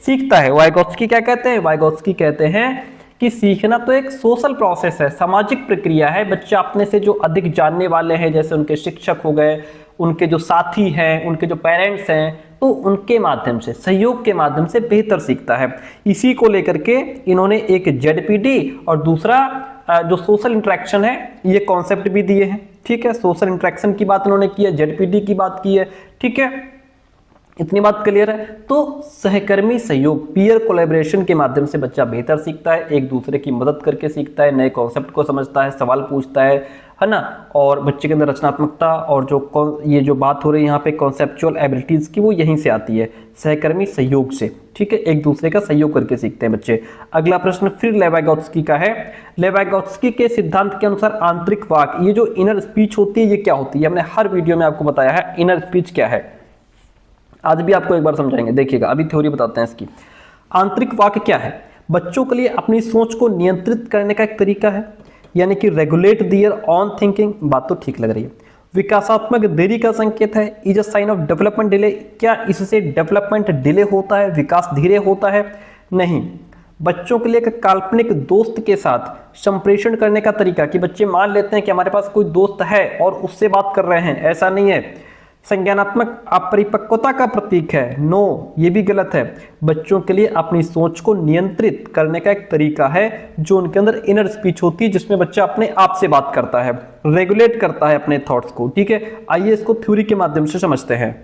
सीखता है। वाइगोत्स्की क्या कहते हैं? वाइगोत्स्की कहते हैं कि सीखना तो एक सोशल प्रोसेस है, सामाजिक प्रक्रिया है। बच्चा अपने से जो अधिक जानने वाले हैं, जैसे उनके शिक्षक हो गए, उनके जो साथी हैं, उनके जो पेरेंट्स हैं, तो उनके माध्यम से, सहयोग के माध्यम से बेहतर सीखता है। इसी को लेकर के इन्होंने एक जेडपीडी और दूसरा जो सोशल इंटरेक्शन है, ये कॉन्सेप्ट भी दिए हैं, ठीक है। सोशल इंटरेक्शन की बात इन्होंने की है, जेडपीडी की बात की है, ठीक है। इतनी बात क्लियर है। तो सहकर्मी सहयोग, पीयर कोलैबोरेशन के माध्यम से बच्चा बेहतर सीखता है, एक दूसरे की मदद करके सीखता है, नए कॉन्सेप्ट को समझता है, सवाल पूछता है ना। और बच्चे के अंदर रचनात्मकता और जो ये जो बात हो रही है यहाँ पे कॉन्सेप्चुअल एबिलिटीज की, वो यहीं से आती है, सहकर्मी सहयोग से, ठीक है। एक दूसरे का सहयोग करके सीखते हैं बच्चे। अगला प्रश्न फिर लेवाइगोत्स्की का है। लेवाइगोत्स्की के सिद्धांत के अनुसार आंतरिक वाक, ये जो इनर स्पीच होती है, ये क्या होती है? हमने हर वीडियो में आपको बताया है इनर स्पीच क्या है, आज भी आपको एक बार समझाएंगे, देखिएगा। अभी थ्योरी बताते हैं इसकी। आंतरिक वाक्य क्या है? बच्चों के लिए अपनी सोच को नियंत्रित करने का एक तरीका है, यानी कि रेगुलेट दियर ऑन थिंकिंग। बात तो ठीक लग रही है। विकासात्मक देरी का संकेत है, is a sign of development delay. क्या इससे डेवलपमेंट डिले होता है, विकास धीरे होता है? नहीं। बच्चों के लिए एक काल्पनिक दोस्त के साथ संप्रेषण करने का तरीका, कि बच्चे मान लेते हैं कि हमारे पास कोई दोस्त है और उससे बात कर रहे हैं, ऐसा नहीं है। संज्ञानात्मक अपरिपक्वता का प्रतीक है, नो, ये भी गलत है। बच्चों के लिए अपनी सोच को नियंत्रित करने का एक तरीका है, जो उनके अंदर इनर स्पीच होती है, जिसमें बच्चा अपने आप से बात करता है, रेगुलेट करता है अपने थॉट्स को, ठीक है। आइए इसको थ्योरी के माध्यम से समझते हैं।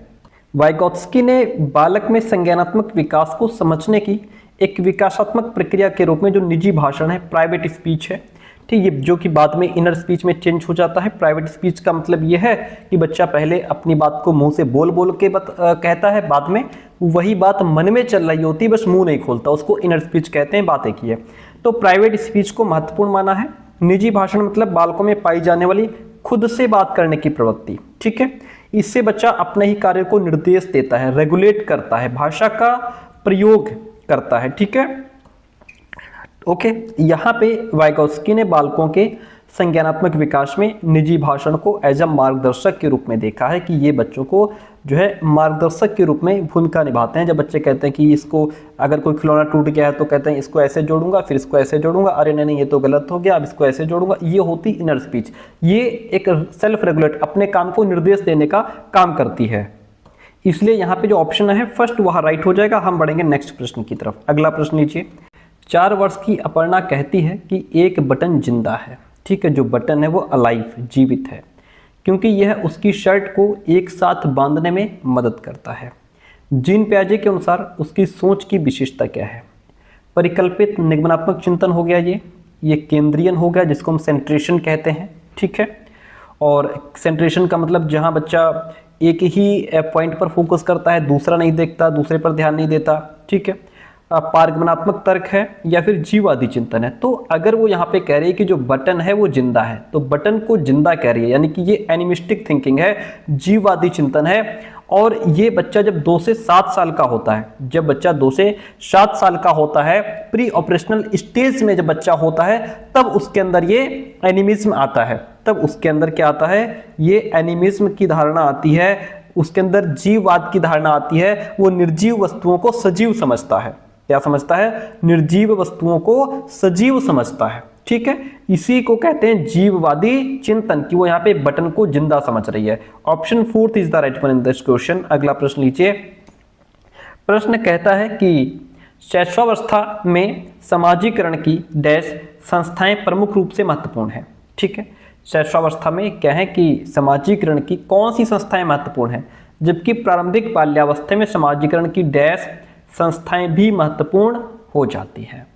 वाइगोत्स्की ने बालक में संज्ञानात्मक विकास को समझने की एक विकासात्मक प्रक्रिया के रूप में जो निजी भाषण है, प्राइवेट स्पीच है, ठीक है, जो कि बाद में इनर स्पीच में चेंज हो जाता है। प्राइवेट स्पीच का मतलब यह है कि बच्चा पहले अपनी बात को मुंह से बोल बोल के कहता है, बाद में वही बात मन में चल रही होती है, बस मुंह नहीं खोलता, उसको इनर स्पीच कहते हैं, बात एक ही है। तो प्राइवेट स्पीच को महत्वपूर्ण माना है। निजी भाषण मतलब बालकों में पाई जाने वाली खुद से बात करने की प्रवृत्ति, ठीक है। इससे बच्चा अपने ही कार्य को निर्देश देता है, रेगुलेट करता है, भाषा का प्रयोग करता है, ठीक है। ओके, यहाँ पे वाइगोत्स्की ने बालकों के संज्ञानात्मक विकास में निजी भाषण को एज अ मार्गदर्शक के रूप में देखा है, कि ये बच्चों को जो है मार्गदर्शक के रूप में भूमिका निभाते हैं। जब बच्चे कहते हैं कि इसको, अगर कोई खिलौना टूट गया है तो कहते हैं इसको ऐसे जोड़ूंगा, फिर इसको ऐसे जोड़ूंगा, अरे नहीं ये तो गलत हो गया, अब इसको ऐसे जोड़ूंगा, ये होती इनर स्पीच। ये एक सेल्फ रेगुलेट, अपने काम को निर्देश देने का काम करती है। इसलिए यहाँ पे जो ऑप्शन है फर्स्ट, वहाँ राइट हो जाएगा। हम बढ़ेंगे नेक्स्ट प्रश्न की तरफ। अगला प्रश्न लीजिए। 4 वर्ष की अपर्णा कहती है कि एक बटन जिंदा है, ठीक है। जो बटन है वो अलाइव, जीवित है, क्योंकि यह उसकी शर्ट को एक साथ बांधने में मदद करता है। जीन पियाजे के अनुसार उसकी सोच की विशेषता क्या है? परिकल्पित निगमनात्मक चिंतन हो गया, ये केंद्रीयन हो गया, जिसको हम सेंट्रेशन कहते हैं, ठीक है। और सेंट्रेशन का मतलब जहां बच्चा एक ही पॉइंट पर फोकस करता है, दूसरा नहीं देखता, दूसरे पर ध्यान नहीं देता, ठीक है। पारगमनात्मक तर्क है या फिर जीववादी चिंतन है। तो अगर वो यहाँ पे कह रही है कि जो बटन है वो जिंदा है, तो बटन को जिंदा कह रही है, यानी कि ये एनिमिस्टिक थिंकिंग है, जीववादी चिंतन है। और ये बच्चा जब 2 से 7 साल का होता है, जब बच्चा 2 से 7 साल का होता है, प्री ऑपरेशनल स्टेज में जब बच्चा होता है, तब उसके अंदर ये एनिमिज्म आता है। तब उसके अंदर क्या आता है? ये एनिमिज्म की धारणा आती है, उसके अंदर जीववाद की धारणा आती है। वो निर्जीव वस्तुओं को सजीव समझता है। क्या समझता है? निर्जीव वस्तुओं को सजीव समझता है, ठीक है। इसी को कहते हैं जीववादी चिंतन, कि वो यहाँ पे बटन को जिंदा समझ रही है। Option 4 is the right one in this question. अगला प्रश्न लीजिए। प्रश्न कहता है कि शैशवावस्था में समाजीकरण की डैश संस्थाएं प्रमुख रूप से महत्वपूर्ण है, ठीक है। शैशवावस्था में क्या है कि समाजीकरण की कौन सी संस्थाएं महत्वपूर्ण है, जबकि प्रारंभिक बाल्यावस्था में समाजीकरण की डैश संस्थाएं भी महत्वपूर्ण हो जाती हैं।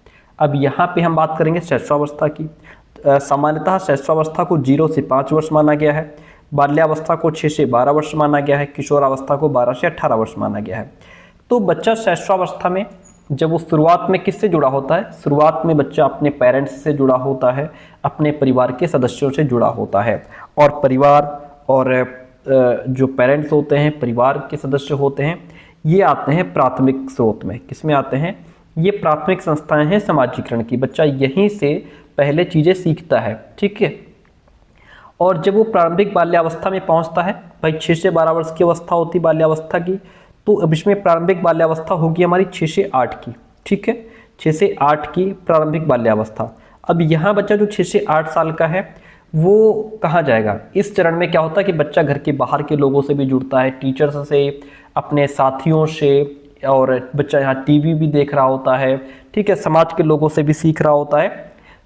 अब यहाँ पे हम बात करेंगे शैशवावस्था की। सामान्यतः शैशवावस्था को 0 से 5 वर्ष माना गया है, बाल्यावस्था को 6 से 12 वर्ष माना गया है, किशोरावस्था को 12 से 18 वर्ष माना गया है। तो बच्चा शैशवावस्था में जब वो शुरुआत में किससे जुड़ा होता है, शुरुआत में बच्चा अपने पेरेंट्स से जुड़ा होता है, अपने परिवार के सदस्यों से जुड़ा होता है। और परिवार और जो पेरेंट्स होते हैं, परिवार के सदस्य होते हैं, ये आते हैं प्राथमिक स्रोत में। किसमें आते हैं? ये प्राथमिक संस्थाएं हैं समाजीकरण की। बच्चा यहीं से पहले चीज़ें सीखता है, ठीक है। और जब वो प्रारंभिक बाल्यावस्था में पहुंचता है, भाई 6 से 12 वर्ष की अवस्था होती बाल्यावस्था की, तो अब इसमें प्रारंभिक बाल्यावस्था होगी हमारी 6 से 8 की, ठीक है, 6 से 8 की प्रारंभिक बाल्यावस्था। अब यहाँ बच्चा जो 6 से 8 साल का है वो कहाँ जाएगा? इस चरण में क्या होता है कि बच्चा घर के बाहर के लोगों से भी जुड़ता है, टीचर्स से, अपने साथियों से, और बच्चा यहाँ टीवी भी देख रहा होता है, ठीक है, समाज के लोगों से भी सीख रहा होता है।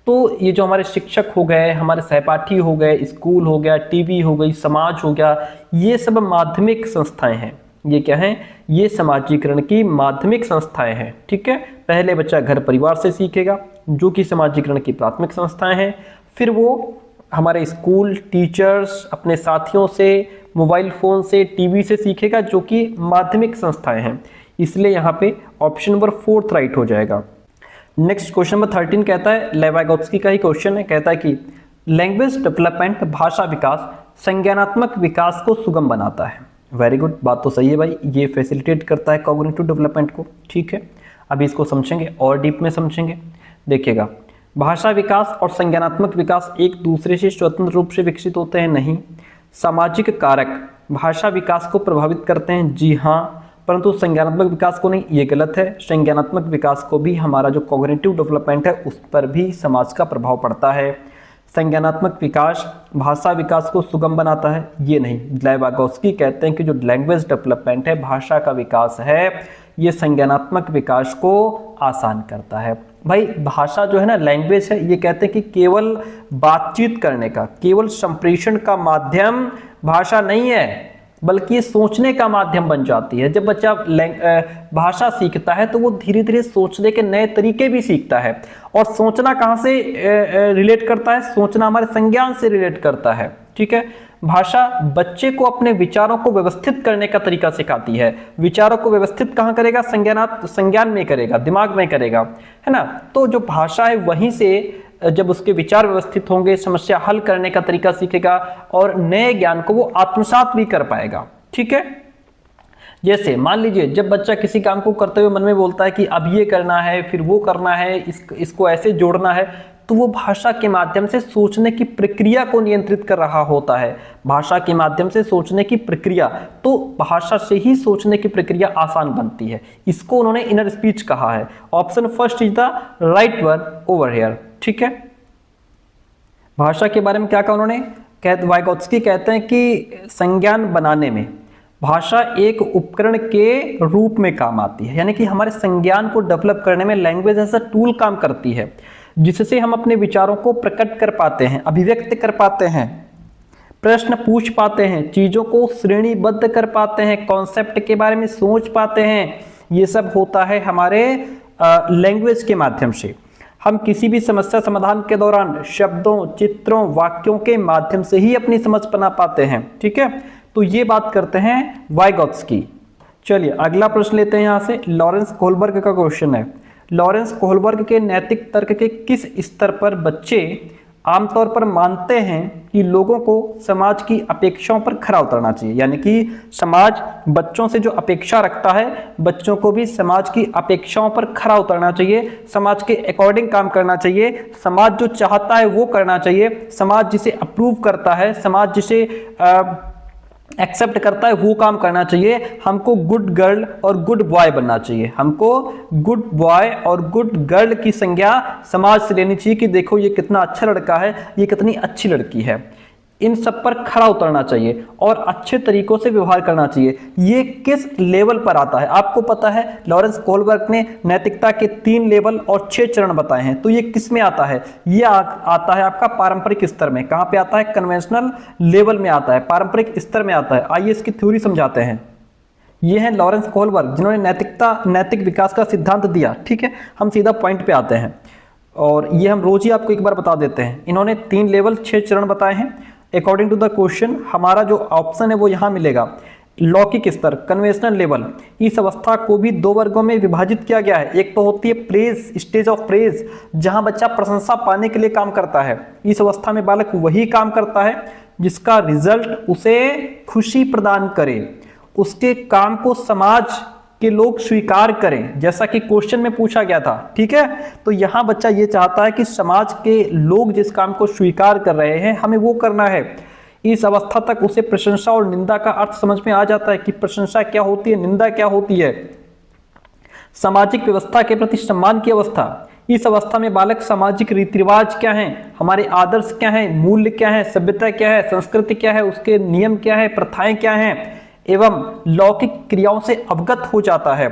तो ये जो हमारे शिक्षक हो गए, हमारे सहपाठी हो गए, स्कूल हो गया, टीवी हो गई, समाज हो गया, ये सब माध्यमिक संस्थाएं हैं। ये क्या हैं? ये समाजीकरण की माध्यमिक संस्थाएं हैं, ठीक है। पहले बच्चा घर परिवार से सीखेगा, जो कि समाजीकरण की प्राथमिक संस्थाएं हैं। फिर वो हमारे स्कूल, टीचर्स, अपने साथियों से, मोबाइल फ़ोन से, टीवी से सीखेगा, जो कि माध्यमिक संस्थाएं हैं। इसलिए यहाँ पे ऑप्शन नंबर 4 राइट हो जाएगा। नेक्स्ट क्वेश्चन नंबर 13 कहता है, लेवागोत्स्की का ही क्वेश्चन है, कहता है कि लैंग्वेज डेवलपमेंट, भाषा विकास, संज्ञानात्मक विकास को सुगम बनाता है। वेरी गुड, बात तो सही है भाई, ये फैसिलिटेट करता है कॉग्निटिव डेवलपमेंट को, ठीक है। अभी इसको समझेंगे और डीप में समझेंगे। देखिएगा, भाषा विकास और संज्ञानात्मक विकास एक दूसरे से स्वतंत्र रूप से विकसित होते हैं? नहीं। सामाजिक कारक भाषा विकास को प्रभावित करते हैं? जी हाँ, परंतु संज्ञानात्मक विकास को नहीं, ये गलत है। संज्ञानात्मक विकास को भी हमारा जो कॉग्निटिव डेवलपमेंट है उस पर भी समाज का प्रभाव पड़ता है। संज्ञानात्मक विकास भाषा विकास को सुगम बनाता है? ये नहीं। लेवागोत्स्की कहते हैं कि जो लैंग्वेज डेवलपमेंट है, भाषा का विकास है, ये संज्ञानात्मक विकास को आसान करता है। भाई भाषा जो है ना, लैंग्वेज है, ये कहते हैं कि केवल बातचीत करने का, केवल संप्रेषण का माध्यम भाषा नहीं है, बल्कि ये सोचने का माध्यम बन जाती है। जब बच्चा भाषा सीखता है तो वो धीरे धीरे सोचने के नए तरीके भी सीखता है। और सोचना कहाँ से रिलेट करता है? सोचना हमारे संज्ञान से रिलेट करता है, ठीक है। भाषा बच्चे को अपने विचारों को व्यवस्थित करने का तरीका सिखाती है। विचारों को व्यवस्थित कहाँ करेगा? संज्ञान में करेगा, दिमाग में करेगा, है ना। तो जो भाषा है वहीं से जब उसके विचार व्यवस्थित होंगे, समस्या हल करने का तरीका सीखेगा और नए ज्ञान को वो आत्मसात भी कर पाएगा, ठीक है। जैसे मान लीजिए जब बच्चा किसी काम को करते हुए मन में बोलता है कि अब ये करना है, फिर वो करना है, इसको ऐसे जोड़ना है, तो वो भाषा के माध्यम से सोचने की प्रक्रिया को नियंत्रित कर रहा होता है। भाषा के माध्यम से सोचने की प्रक्रिया, तो भाषा से ही सोचने की प्रक्रिया आसान बनती है। इसको उन्होंने इनर स्पीच कहा है। Option first is the right one over here, ठीक है। भाषा के बारे में क्या कहा उन्होंने? वाइगोत्स्की कहते हैं कि संज्ञान बनाने में भाषा एक उपकरण के रूप में काम आती है, यानी कि हमारे संज्ञान को डेवलप करने में लैंग्वेज एज अ टूल काम करती है, जिससे हम अपने विचारों को प्रकट कर पाते हैं, अभिव्यक्त कर पाते हैं, प्रश्न पूछ पाते हैं, चीज़ों को श्रेणीबद्ध कर पाते हैं, कॉन्सेप्ट के बारे में सोच पाते हैं। ये सब होता है हमारे लैंग्वेज के माध्यम से। हम किसी भी समस्या समाधान के दौरान शब्दों, चित्रों, वाक्यों के माध्यम से ही अपनी समझ बना पाते हैं, ठीक है। तो ये बात करते हैं वाइगोत्स्की। चलिए अगला प्रश्न लेते हैं यहाँ से। लॉरेंस कोहलबर्ग का क्वेश्चन है, लॉरेंस कोहलबर्ग के नैतिक तर्क के किस स्तर पर बच्चे आमतौर पर मानते हैं कि लोगों को समाज की अपेक्षाओं पर खरा उतरना चाहिए? यानी कि समाज बच्चों से जो अपेक्षा रखता है, बच्चों को भी समाज की अपेक्षाओं पर खरा उतरना चाहिए, समाज के अकॉर्डिंग काम करना चाहिए, समाज जो चाहता है वो करना चाहिए, समाज जिसे अप्रूव करता है, समाज जिसे एक्सेप्ट करता है वो काम करना चाहिए। हमको गुड गर्ल और गुड बॉय बनना चाहिए। हमको गुड बॉय और गुड गर्ल की संज्ञा समाज से लेनी चाहिए कि देखो ये कितना अच्छा लड़का है, ये कितनी अच्छी लड़की है। इन सब पर खरा उतरना चाहिए और अच्छे तरीकों से व्यवहार करना चाहिए। ये किस लेवल पर आता है? आपको पता है लॉरेंस कोहलबर्ग ने नैतिकता के 3 लेवल और 6 चरण बताए हैं। तो ये किस में आता है? ये आता है आपका पारंपरिक स्तर में। कहाँ पे आता है? कन्वेंशनल लेवल में आता है, पारंपरिक स्तर में आता है। आइए इसकी थ्योरी समझाते हैं। ये है लॉरेंस कोहलबर्ग जिन्होंने नैतिक विकास का सिद्धांत दिया, ठीक है। हम सीधा पॉइंट पे आते हैं। और ये हम रोज ही आपको एक बार बता देते हैं। इन्होंने 3 लेवल 6 चरण बताए हैं। अकॉर्डिंग टू द क्वेश्चन हमारा जो ऑप्शन है वो यहाँ मिलेगा, लौकिक स्तर, कन्वेंशनल लेवल। इस अवस्था को भी 2 वर्गों में विभाजित किया गया है। एक तो होती है प्रेज, स्टेज ऑफ प्रेज, जहां बच्चा प्रशंसा पाने के लिए काम करता है। इस अवस्था में बालक वही काम करता है जिसका रिजल्ट उसे खुशी प्रदान करे, उसके काम को समाज के लोग स्वीकार करें, जैसा कि क्वेश्चन में पूछा गया था। ठीक है, तो यहां बच्चा ये चाहता है कि समाज के लोग जिस काम को स्वीकार कर रहे हैं हमें वो करना है। इस अवस्था तक उसे प्रशंसा और निंदा का अर्थ समझ में आ जाता है कि प्रशंसा क्या होती है, निंदा क्या होती है। सामाजिक व्यवस्था के प्रति सम्मान की अवस्था, इस अवस्था में बालक सामाजिक रीति रिवाज क्या हैं, हमारे आदर्श क्या हैं, मूल्य क्या है, सभ्यता क्या है, संस्कृति क्या है, उसके नियम क्या है, प्रथाएं क्या हैं, एवं लौकिक क्रियाओं से अवगत हो जाता है।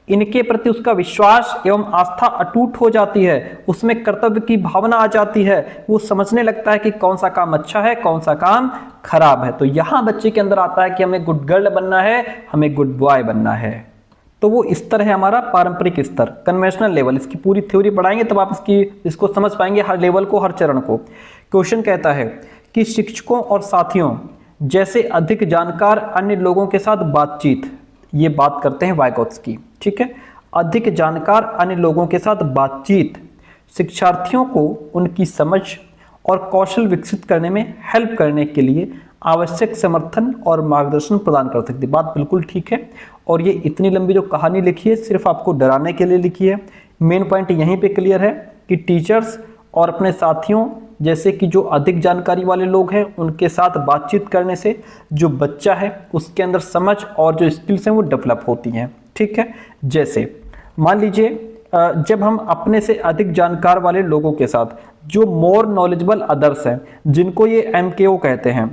इनके प्रति उसका विश्वास एवं आस्था अटूट हो जाती है, उसमें कर्तव्य की भावना आ जाती है, वो समझने लगता है कि कौन सा काम अच्छा है, कौन सा काम खराब है। तो यहाँ बच्चे के अंदर आता है कि हमें गुड गर्ल बनना है, हमें गुड बॉय बनना है। तो वो स्तर है हमारा पारंपरिक स्तर, कन्वेंशनल लेवल। इसकी पूरी थ्योरी पढ़ाएंगे तब आप इसको समझ पाएंगे, हर लेवल को, हर चरण को। क्वेश्चन कहता है कि शिक्षकों और साथियों जैसे अधिक जानकार अन्य लोगों के साथ बातचीत, ये बात करते हैं वाइगोत्स्की। ठीक है, अधिक जानकार अन्य लोगों के साथ बातचीत शिक्षार्थियों को उनकी समझ और कौशल विकसित करने में हेल्प करने के लिए आवश्यक समर्थन और मार्गदर्शन प्रदान कर सकती है। बात बिल्कुल ठीक है। और ये इतनी लंबी जो कहानी लिखी है सिर्फ आपको डराने के लिए लिखी है। मेन पॉइंट यहीं पे क्लियर है कि टीचर्स और अपने साथियों जैसे कि जो अधिक जानकारी वाले लोग हैं उनके साथ बातचीत करने से जो बच्चा है उसके अंदर समझ और जो स्किल्स हैं वो डेवलप होती हैं। ठीक है, जैसे मान लीजिए जब हम अपने से अधिक जानकार वाले लोगों के साथ, जो मोर नॉलेजेबल अदर्स हैं, जिनको ये MKO कहते हैं,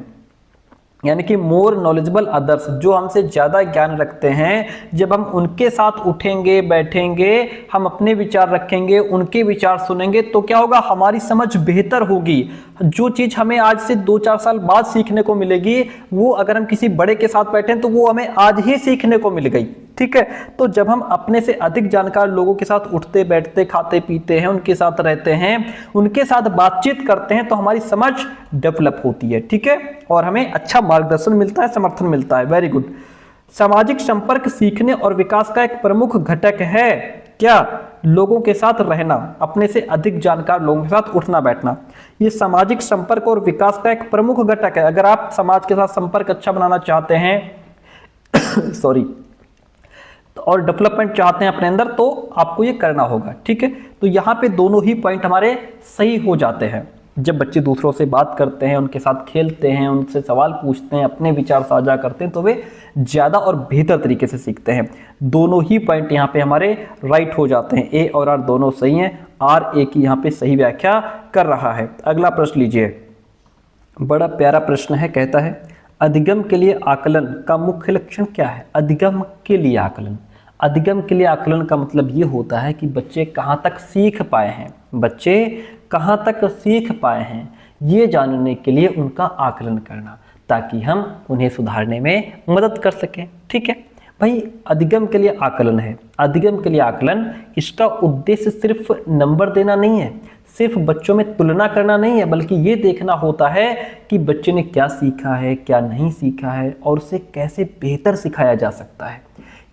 यानी कि मोर नॉलेजेबल अदर्स, जो हमसे ज़्यादा ज्ञान रखते हैं, जब हम उनके साथ उठेंगे बैठेंगे, हम अपने विचार रखेंगे, उनके विचार सुनेंगे, तो क्या होगा, हमारी समझ बेहतर होगी। जो चीज़ हमें आज से 2-4 साल बाद सीखने को मिलेगी, वो अगर हम किसी बड़े के साथ बैठे तो वो हमें आज ही सीखने को मिल गई। ठीक है, तो जब हम अपने से अधिक जानकार लोगों के साथ उठते बैठते, खाते पीते हैं, उनके साथ रहते हैं, उनके साथ बातचीत करते हैं, तो हमारी समझ डेवलप होती है। ठीक है, और हमें अच्छा मार्गदर्शन मिलता है, समर्थन मिलता है। Very good. सामाजिक संपर्क सीखने और विकास का एक प्रमुख घटक है। क्या? लोगों के साथ रहना, अपने से अधिक जानकार लोगों के साथ उठना बैठना, ये सामाजिक संपर्क और विकास का एक प्रमुख घटक है। अगर आप समाज के साथ संपर्क अच्छा बनाना चाहते हैं सॉरी और डेवलपमेंट चाहते हैं अपने अंदर, तो आपको ये करना होगा। ठीक है, तो यहाँ पे दोनों ही पॉइंट हमारे सही हो जाते हैं। जब बच्चे दूसरों से बात करते हैं, उनके साथ खेलते हैं, उनसे सवाल पूछते हैं, अपने विचार साझा करते हैं, तो वे ज़्यादा और बेहतर तरीके से सीखते हैं। दोनों ही पॉइंट यहाँ पे हमारे राइट हो जाते हैं। ए और आर दोनों सही हैं। आर ए की यहाँ पे सही व्याख्या कर रहा है। अगला प्रश्न लीजिए, बड़ा प्यारा प्रश्न है। कहता है अधिगम के लिए आकलन का मुख्य लक्षण क्या है? अधिगम के लिए आकलन, अधिगम के लिए आकलन का मतलब ये होता है कि बच्चे कहाँ तक सीख पाए हैं, बच्चे कहाँ तक सीख पाए हैं, ये जानने के लिए उनका आकलन करना, ताकि हम उन्हें सुधारने में मदद कर सकें। ठीक है भाई, अधिगम के लिए आकलन है। अधिगम के लिए आकलन, इसका उद्देश्य सिर्फ नंबर देना नहीं है, सिर्फ बच्चों में तुलना करना नहीं है, बल्कि ये देखना होता है कि बच्चे ने क्या सीखा है, क्या नहीं सीखा है, और उसे कैसे बेहतर सिखाया जा सकता है।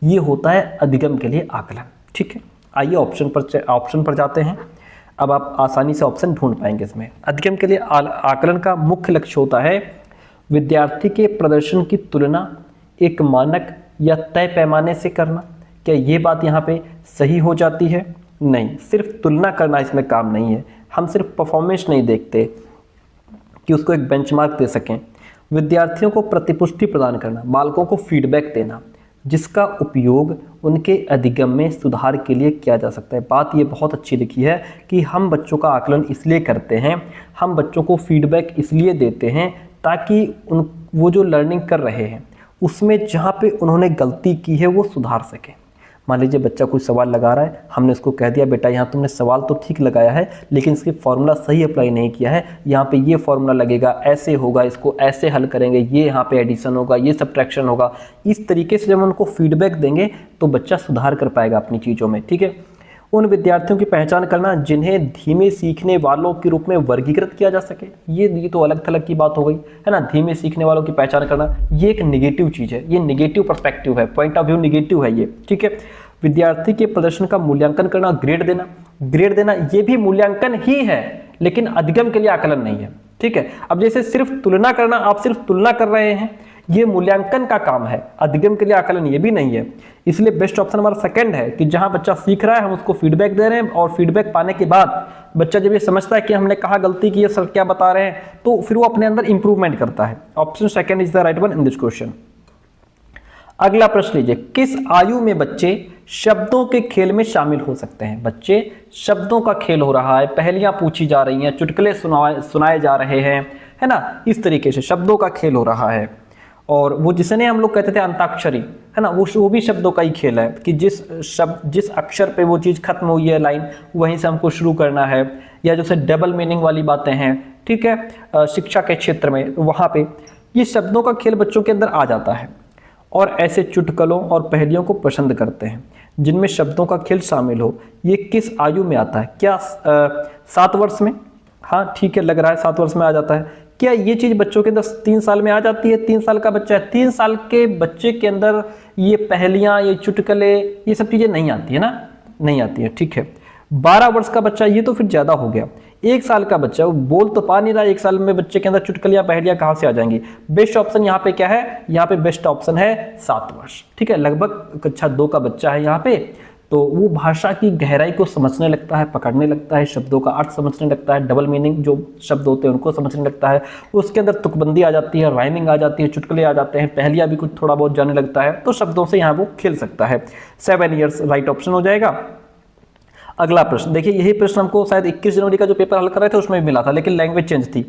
ये होता है अधिगम के लिए आकलन। ठीक है, आइए ऑप्शन पर जाते हैं। अब आप आसानी से ऑप्शन ढूंढ पाएंगे इसमें। अधिगम के लिए आकलन का मुख्य लक्ष्य होता है विद्यार्थी के प्रदर्शन की तुलना एक मानक या तय पैमाने से करना। क्या ये बात यहाँ पे सही हो जाती है? नहीं, सिर्फ तुलना करना इसमें काम नहीं है। हम सिर्फ परफॉर्मेंस नहीं देखते कि उसको एक बेंचमार्क दे सकें। विद्यार्थियों को प्रतिपुष्टि प्रदान करना, बालकों को फीडबैक देना, जिसका उपयोग उनके अधिगम में सुधार के लिए किया जा सकता है। बात ये बहुत अच्छी लिखी है कि हम बच्चों का आकलन इसलिए करते हैं, हम बच्चों को फीडबैक इसलिए देते हैं ताकि वो जो लर्निंग कर रहे हैं उसमें जहाँ पे उन्होंने गलती की है वो सुधार सकें। मान लीजिए बच्चा कोई सवाल लगा रहा है, हमने उसको कह दिया बेटा यहाँ तुमने सवाल तो ठीक लगाया है लेकिन इसके फॉर्मूला सही अप्लाई नहीं किया है, यहाँ पे ये फॉर्मूला लगेगा, ऐसे होगा, इसको ऐसे हल करेंगे, ये यहाँ पे एडिशन होगा, ये सब्ट्रैक्शन होगा। इस तरीके से जब उनको फीडबैक देंगे तो बच्चा सुधार कर पाएगा अपनी चीज़ों में। ठीक है, उन विद्यार्थियों की पहचान करना जिन्हें धीमे सीखने वालों के रूप में वर्गीकृत किया जा सके। ये तो अलग थलग की बात हो गई है ना। धीमे सीखने वालों की पहचान करना ये एक निगेटिव चीज़ है, ये निगेटिव पर्सपेक्टिव है, पॉइंट ऑफ व्यू निगेटिव है ये, ठीक है। विद्यार्थी के प्रदर्शन का मूल्यांकन करना, ग्रेड देना ये भी मूल्यांकन ही है, लेकिन अधिगम के लिए आकलन नहीं है, ठीक है। अब जैसे सिर्फ तुलना करना, आप सिर्फ तुलना कर रहे हैं, ये मूल्यांकन का काम है, अधिगम के लिए आकलन ये भी नहीं है। इसलिए बेस्ट ऑप्शन हमारा सेकंड है कि जहां बच्चा सीख रहा है हम उसको फीडबैक दे रहे हैं, और फीडबैक पाने के बाद बच्चा जब ये समझता है कि हमने कहा गलती की है, सर क्या बता रहे हैं, तो फिर वो अपने अंदर इंप्रूवमेंट करता है। Option second is the right one in this question. अगला प्रश्न लीजिए, किस आयु में बच्चे शब्दों के खेल में शामिल हो सकते हैं? बच्चे शब्दों का खेल हो रहा है, पहेलियां पूछी जा रही हैं, चुटकुले सुनाए जा रहे हैं, है ना, इस तरीके से शब्दों का खेल हो रहा है। और वो जिसने हम लोग कहते थे अंताक्षरी, है ना, वो भी शब्दों का ही खेल है कि जिस अक्षर पे वो चीज़ खत्म हुई है लाइन, वहीं से हमको शुरू करना है। या जैसे डबल मीनिंग वाली बातें हैं, ठीक है, शिक्षा के क्षेत्र में, वहाँ पे ये शब्दों का खेल बच्चों के अंदर आ जाता है। और ऐसे चुटकुलों और पहेलियों को पसंद करते हैं जिनमें शब्दों का खेल शामिल हो। ये किस आयु में आता है? क्या 7 वर्ष में? हाँ ठीक है, लग रहा है 7 वर्ष में आ जाता है। क्या ये चीज़ बच्चों के अंदर 3 साल में आ जाती है? 3 साल का बच्चा है, 3 साल के बच्चे के अंदर ये पहेलियाँ, ये चुटकुले, ये सब चीज़ें नहीं आती है ना, नहीं आती है, ठीक है। 12 वर्ष का बच्चा, ये तो फिर ज़्यादा हो गया। 1 साल का बच्चा, वो बोल तो पा नहीं रहा, 1 साल में बच्चे के अंदर चुटकुलियाँ पहेलियाँ कहाँ से आ जाएंगी? बेस्ट ऑप्शन यहाँ पे क्या है? यहाँ पे बेस्ट ऑप्शन है 7 वर्ष, ठीक है। लगभग कक्षा 2 का बच्चा है यहाँ पे, तो वो भाषा की गहराई को समझने लगता है, पकड़ने लगता है, शब्दों का अर्थ समझने लगता है, डबल मीनिंग जो शब्द होते हैं उनको समझने लगता है, उसके अंदर तुकबंदी आ जाती है, राइमिंग आ जाती है, चुटकुले आ जाते हैं, पहेलियाँ भी कुछ थोड़ा बहुत जानने लगता है, तो शब्दों से यहाँ वो खेल सकता है। 7 ईयर्स राइट ऑप्शन हो जाएगा। अगला प्रश्न देखिए, यही प्रश्न हमको शायद 21 जनवरी का जो पेपर हल कर रहे थे उसमें भी मिला था, लेकिन लैंग्वेज चेंज थी।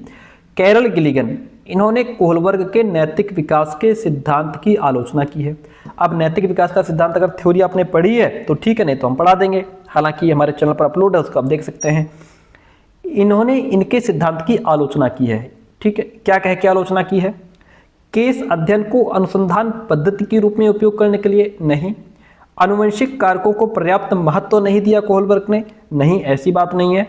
कैरल गिलिगन, इन्होंने कोहलबर्ग के नैतिक विकास के सिद्धांत की आलोचना की है। अब नैतिक विकास का सिद्धांत अगर थ्योरी आपने पढ़ी है तो ठीक है, नहीं तो हम पढ़ा देंगे, हालांकि हमारे चैनल पर अपलोड है, उसको आप देख सकते हैं। इन्होंने इनके सिद्धांत की आलोचना की है, ठीक है। क्या कह के आलोचना की है? केस अध्ययन को अनुसंधान पद्धति के रूप में उपयोग करने के लिए नहीं। आनुवंशिक कारकों को पर्याप्त महत्व नहीं दिया कोहलबर्ग ने, नहीं, ऐसी बात नहीं है।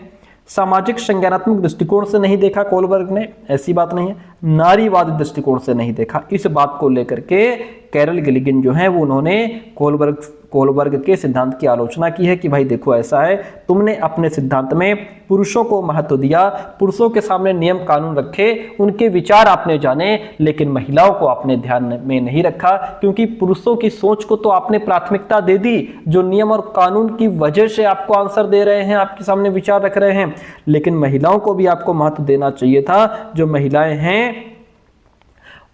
सामाजिक संज्ञानात्मक दृष्टिकोण से नहीं देखा कोहलबर्ग ने, ऐसी बात नहीं है। नारीवादी दृष्टिकोण से नहीं देखा। इस बात को लेकर के कैरल गिलिगन जो है वो उन्होंने कोहलबर्ग के सिद्धांत की आलोचना की है कि भाई देखो ऐसा है, तुमने अपने सिद्धांत में पुरुषों को महत्व दिया, पुरुषों के सामने नियम कानून रखे, उनके विचार आपने जाने, लेकिन महिलाओं को आपने ध्यान में नहीं रखा, क्योंकि पुरुषों की सोच को तो आपने प्राथमिकता दे दी, जो नियम और कानून की वजह से आपको आंसर दे रहे हैं, आपके सामने विचार रख रहे हैं, लेकिन महिलाओं को भी आपको महत्व देना चाहिए था। जो महिलाएं हैं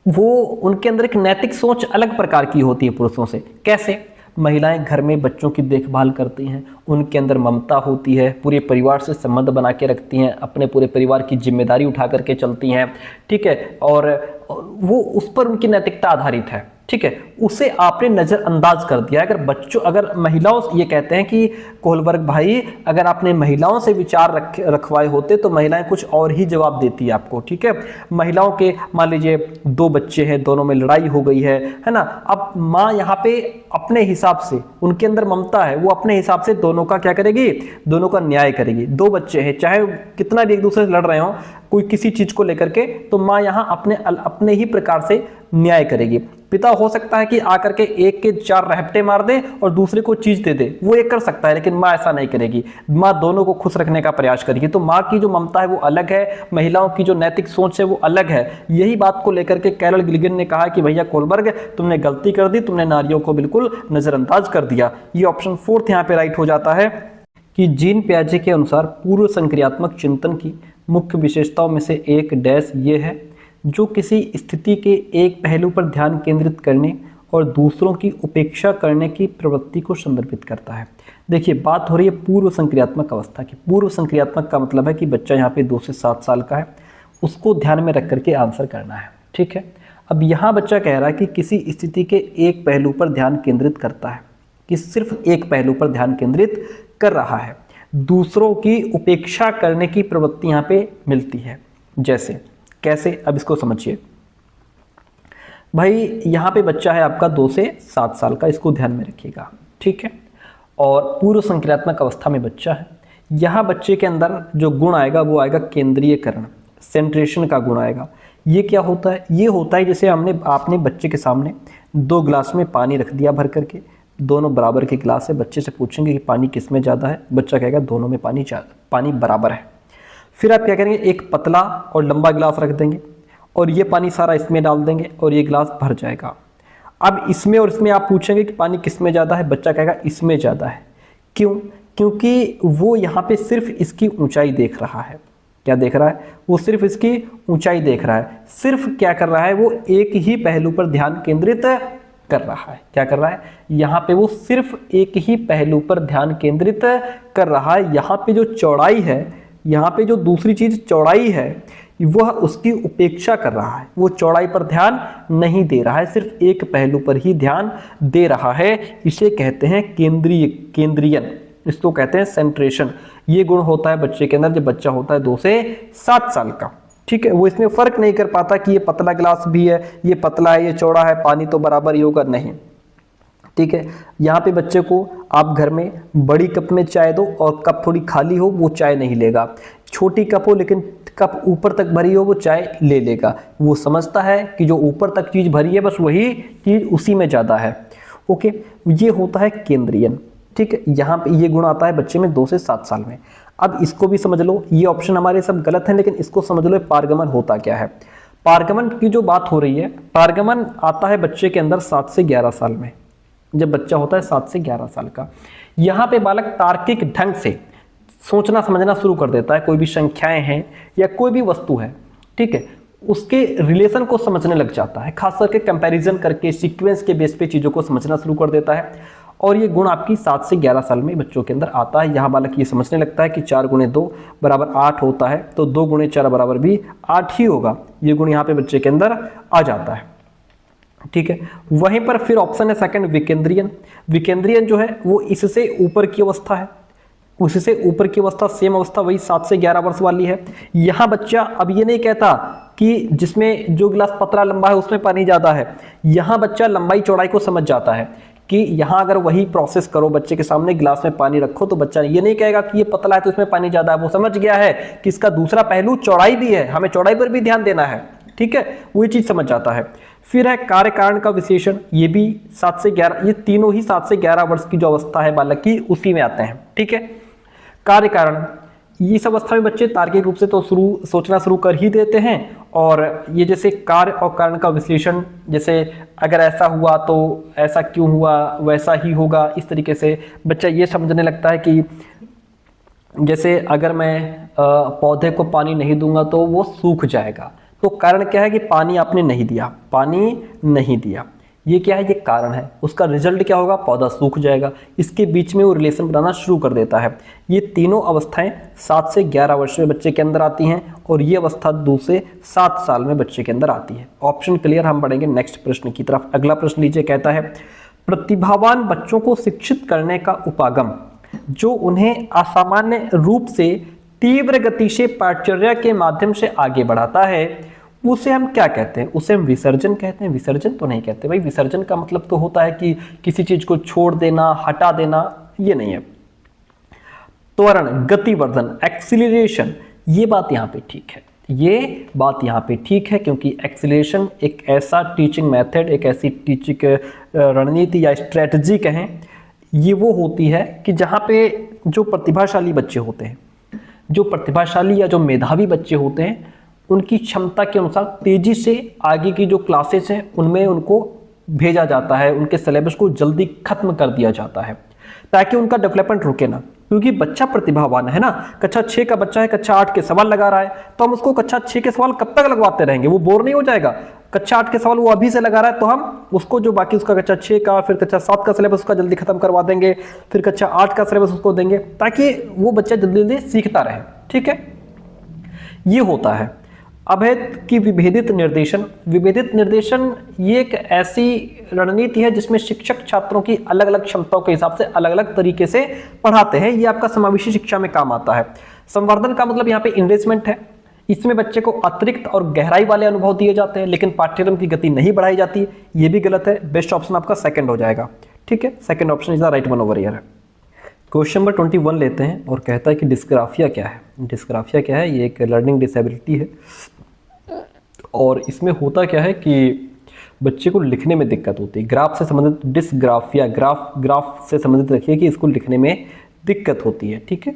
वो, उनके अंदर एक नैतिक सोच अलग प्रकार की होती है पुरुषों से। कैसे? महिलाएं घर में बच्चों की देखभाल करती हैं, उनके अंदर ममता होती है, पूरे परिवार से संबंध बना के रखती हैं, अपने पूरे परिवार की जिम्मेदारी उठा करके चलती हैं, ठीक है, और वो उस पर उनकी नैतिकता आधारित है, ठीक है। उसे आपने नज़रअंदाज कर दिया। अगर महिलाओं, ये कहते हैं कि कोहलबर्ग भाई अगर आपने महिलाओं से विचार रखवाए होते तो महिलाएं कुछ और ही जवाब देती आपको, ठीक है। महिलाओं के मान लीजिए 2 बच्चे हैं, दोनों में लड़ाई हो गई है ना। अब माँ यहाँ पे अपने हिसाब से, उनके अंदर ममता है, वो अपने हिसाब से दोनों का क्या करेगी? दोनों का न्याय करेगी। 2 बच्चे हैं, चाहे कितना भी एक दूसरे से लड़ रहे हो कोई किसी चीज को लेकर के, तो माँ यहाँ अपने ही प्रकार से न्याय करेगी। पिता हो सकता है कि आकर के एक के 4 रहपटे मार दे और दूसरे को चीज दे दे, वो एक कर सकता है, लेकिन माँ ऐसा नहीं करेगी। माँ दोनों को खुश रखने का प्रयास करेगी। तो माँ की जो ममता है वो अलग है, महिलाओं की जो नैतिक सोच है वो अलग है। यही बात को लेकर के कैरल गिलिगन ने कहा कि भैया कोहलबर्ग तुमने गलती कर दी, तुमने नारियों को बिल्कुल नजरअंदाज कर दिया। ये ऑप्शन 4 यहाँ पे राइट हो जाता है कि जीन पियाजे के अनुसार पूर्व संक्रियात्मक चिंतन की मुख्य विशेषताओं में से एक डैश ये है, जो किसी स्थिति के एक पहलू पर ध्यान केंद्रित करने और दूसरों की उपेक्षा करने की प्रवृत्ति को संदर्भित करता है। देखिए बात हो रही है पूर्व संक्रियात्मक अवस्था की। पूर्व संक्रियात्मक का मतलब है कि बच्चा यहाँ पे 2 से 7 साल का है, उसको ध्यान में रख करके आंसर करना है, ठीक है। अब यहाँ बच्चा कह रहा है कि किसी स्थिति के एक पहलू पर ध्यान केंद्रित करता है, कि सिर्फ एक पहलू पर ध्यान केंद्रित कर रहा है, दूसरों की उपेक्षा करने की प्रवृत्ति यहाँ पे मिलती है। जैसे कैसे? अब इसको समझिए भाई, यहाँ पे बच्चा है आपका 2 से 7 साल का, इसको ध्यान में रखिएगा, ठीक है। और पूर्व संक्रियात्मक अवस्था में बच्चा है। यहाँ बच्चे के अंदर जो गुण आएगा वो आएगा केंद्रीयकरण, सेंट्रेशन का गुण आएगा। ये क्या होता है? ये होता है जैसे आपने बच्चे के सामने 2 गिलास में पानी रख दिया भर करके, दोनों बराबर के गिलास है, बच्चे से पूछेंगे कि पानी किस में ज़्यादा है, बच्चा कहेगा दोनों में पानी बराबर है। फिर आप क्या करेंगे, एक पतला और लंबा गिलास रख देंगे और ये पानी सारा इसमें डाल देंगे और ये गिलास भर जाएगा। अब इसमें और इसमें आप पूछेंगे कि पानी किस में ज़्यादा है, बच्चा कहेगा इसमें ज़्यादा है। क्यों? क्योंकि वो यहाँ पे सिर्फ इसकी ऊंचाई देख रहा है। क्या देख रहा है? वो सिर्फ इसकी ऊंचाई देख रहा है। सिर्फ क्या कर रहा है, वो एक ही पहलू पर ध्यान केंद्रित कर रहा है। क्या कर रहा है? यहाँ पे वो सिर्फ एक ही पहलू पर ध्यान केंद्रित कर रहा है। यहाँ पे जो चौड़ाई है, यहाँ पे जो दूसरी चीज चौड़ाई है, वह उसकी उपेक्षा कर रहा है। वो चौड़ाई पर ध्यान नहीं दे रहा है, सिर्फ एक पहलू पर ही ध्यान दे रहा है। इसे कहते हैं केंद्रीयन, इसको कहते हैं सेंट्रेशन। ये गुण होता है बच्चे के अंदर जब बच्चा होता है 2 से 7 साल का। ठीक है, वो इसमें फर्क नहीं कर पाता कि ये पतला गिलास भी है, ये पतला है, ये चौड़ा है, पानी तो बराबर ही होगा, नहीं। ठीक है, यहाँ पे बच्चे को आप घर में बड़ी कप में चाय दो और कप थोड़ी खाली हो, वो चाय नहीं लेगा। छोटी कप हो लेकिन कप ऊपर तक भरी हो, वो चाय ले लेगा। वो समझता है कि जो ऊपर तक चीज भरी है बस वही चीज उसी में ज्यादा है। ओके, ये होता है केंद्रीयन। ठीक है, यहाँ पे ये गुण आता है बच्चे में 2 से 7 साल में। अब इसको भी समझ लो, ये ऑप्शन हमारे सब गलत हैं, लेकिन इसको समझ लो पारगमन होता क्या है। पारगमन की जो बात हो रही है, पारगमन आता है बच्चे के अंदर 7 से 11 साल में, जब बच्चा होता है 7 से 11 साल का। यहाँ पे बालक तार्किक ढंग से सोचना समझना शुरू कर देता है। कोई भी संख्याएं हैं या कोई भी वस्तु है, ठीक है, उसके रिलेशन को समझने लग जाता है, खास करके कंपैरिजन करके सीक्वेंस के बेस पे चीजों को समझना शुरू कर देता है। और ये गुण आपकी 7 से 11 साल में बच्चों के अंदर आता है। यहाँ बालक ये समझने लगता है कि 4 गुणे 2 बराबर 8 होता है, तो 2 गुणे 4 बराबर भी 8 ही होगा। ये गुण यहाँ पे बच्चे के अंदर आ जाता है। ठीक है, वहीं पर फिर ऑप्शन है सेकंड, विकेंद्रियन। विकेंद्रियन जो है वो इससे ऊपर की अवस्था है, उससे ऊपर की अवस्था सेम अवस्था वही 7 से 11 वर्ष वाली है। यहाँ बच्चा अब ये नहीं कहता कि जिसमें जो गिलास पतला लंबा है उसमें पानी ज्यादा है। यहाँ बच्चा लंबाई चौड़ाई को समझ जाता है कि यहाँ अगर वही प्रोसेस करो, बच्चे के सामने गिलास में पानी रखो, तो बच्चा ये नहीं कहेगा कि ये पतला है तो इसमें पानी ज्यादा है। वो समझ गया है कि इसका दूसरा पहलू चौड़ाई भी है, हमें चौड़ाई पर भी ध्यान देना है। ठीक है, वही चीज समझ जाता है। फिर है कार्य कारण का विशेषण, ये भी 7 से 11, ये तीनों ही 7 से 11 वर्ष की जो अवस्था है बालक की उसी में आते हैं। ठीक है, कार्य कारण, इस अवस्था में बच्चे तार्किक रूप से तो सोचना शुरू कर ही देते हैं। और ये जैसे कार्य और कारण का विश्लेषण, जैसे अगर ऐसा हुआ तो ऐसा क्यों हुआ, वैसा ही होगा, इस तरीके से बच्चा ये समझने लगता है कि जैसे अगर मैं पौधे को पानी नहीं दूंगा तो वो सूख जाएगा, तो कारण क्या है कि पानी आपने नहीं दिया, पानी नहीं दिया, ये क्या है, ये कारण है। उसका रिजल्ट क्या होगा, पौधा सूख जाएगा। इसके बीच में वो रिलेशन बनाना शुरू कर देता है। ये तीनों अवस्थाएं 7 से 11 वर्ष में बच्चे के अंदर आती हैं और ये अवस्था 2 से 7 साल में बच्चे के अंदर आती है। Option clear. हम बढ़ेंगे नेक्स्ट प्रश्न की तरफ। अगला प्रश्न लीजिए, कहता है प्रतिभावान बच्चों को शिक्षित करने का उपागम जो उन्हें असामान्य रूप से तीव्र गति से पाठचर्या के माध्यम से आगे बढ़ाता है, उसे हम क्या कहते हैं? उसे हम विसर्जन कहते हैं। विसर्जन तो नहीं कहते भाई, विसर्जन का मतलब तो होता है कि किसी चीज को छोड़ देना, हटा देना, ये नहीं है। त्वरण, गतिवर्धन, एक्सीलरेशन, ये बात यहाँ पे ठीक है, ये बात यहाँ पे ठीक है, क्योंकि एक्सीलरेशन एक ऐसा टीचिंग मेथड, एक ऐसी टीचिंग रणनीति या स्ट्रेटजी कहें, ये वो होती है कि जहाँ पे जो प्रतिभाशाली बच्चे होते हैं, जो प्रतिभाशाली या जो मेधावी बच्चे होते हैं, उनकी क्षमता के अनुसार तेजी से आगे की जो क्लासेस हैं उनमें उनको भेजा जाता है, उनके सिलेबस को जल्दी खत्म कर दिया जाता है ताकि उनका डेवलपमेंट रुके ना। क्योंकि बच्चा प्रतिभावान है ना, कक्षा 6 का बच्चा है, कक्षा 8 के सवाल लगा रहा है, तो हम उसको कक्षा 6 के सवाल कब तक लगवाते रहेंगे? वो बोर नहीं हो जाएगा? कक्षा 8 के सवाल वो अभी से लगा रहा है, तो हम उसको जो बाकी उसका कक्षा 6 का, फिर कक्षा 7 का सिलेबस उसका जल्दी खत्म करवा देंगे, फिर कक्षा 8 का सिलेबस उसको देंगे, ताकि वो बच्चा जल्दी जल्दी सीखता रहे। ठीक है, ये होता है। अभेद की विभेदित निर्देशन। विभेदित निर्देशन ये एक ऐसी रणनीति है जिसमें शिक्षक छात्रों की अलग अलग क्षमताओं के हिसाब से अलग अलग तरीके से पढ़ाते हैं। ये आपका समावेशी शिक्षा में काम आता है। संवर्धन का मतलब यहाँ पे इनरिचमेंट है। इसमें बच्चे को अतिरिक्त और गहराई वाले अनुभव दिए जाते हैं, लेकिन पाठ्यक्रम की गति नहीं बढ़ाई जाती। ये भी गलत है। बेस्ट ऑप्शन आपका सेकंड हो जाएगा। ठीक है, second option is the right one over here है। क्वेश्चन नंबर 21 लेते हैं और कहता है कि डिस्ग्राफिया क्या है। डिस्ग्राफिया क्या है? ये एक लर्निंग डिसेबिलिटी है और इसमें होता क्या है कि बच्चे को लिखने में दिक्कत होती है। ग्राफ से संबंधित डिस्ग्राफिया, ग्राफ से संबंधित रखिए कि इसको लिखने में दिक्कत होती है। ठीक है,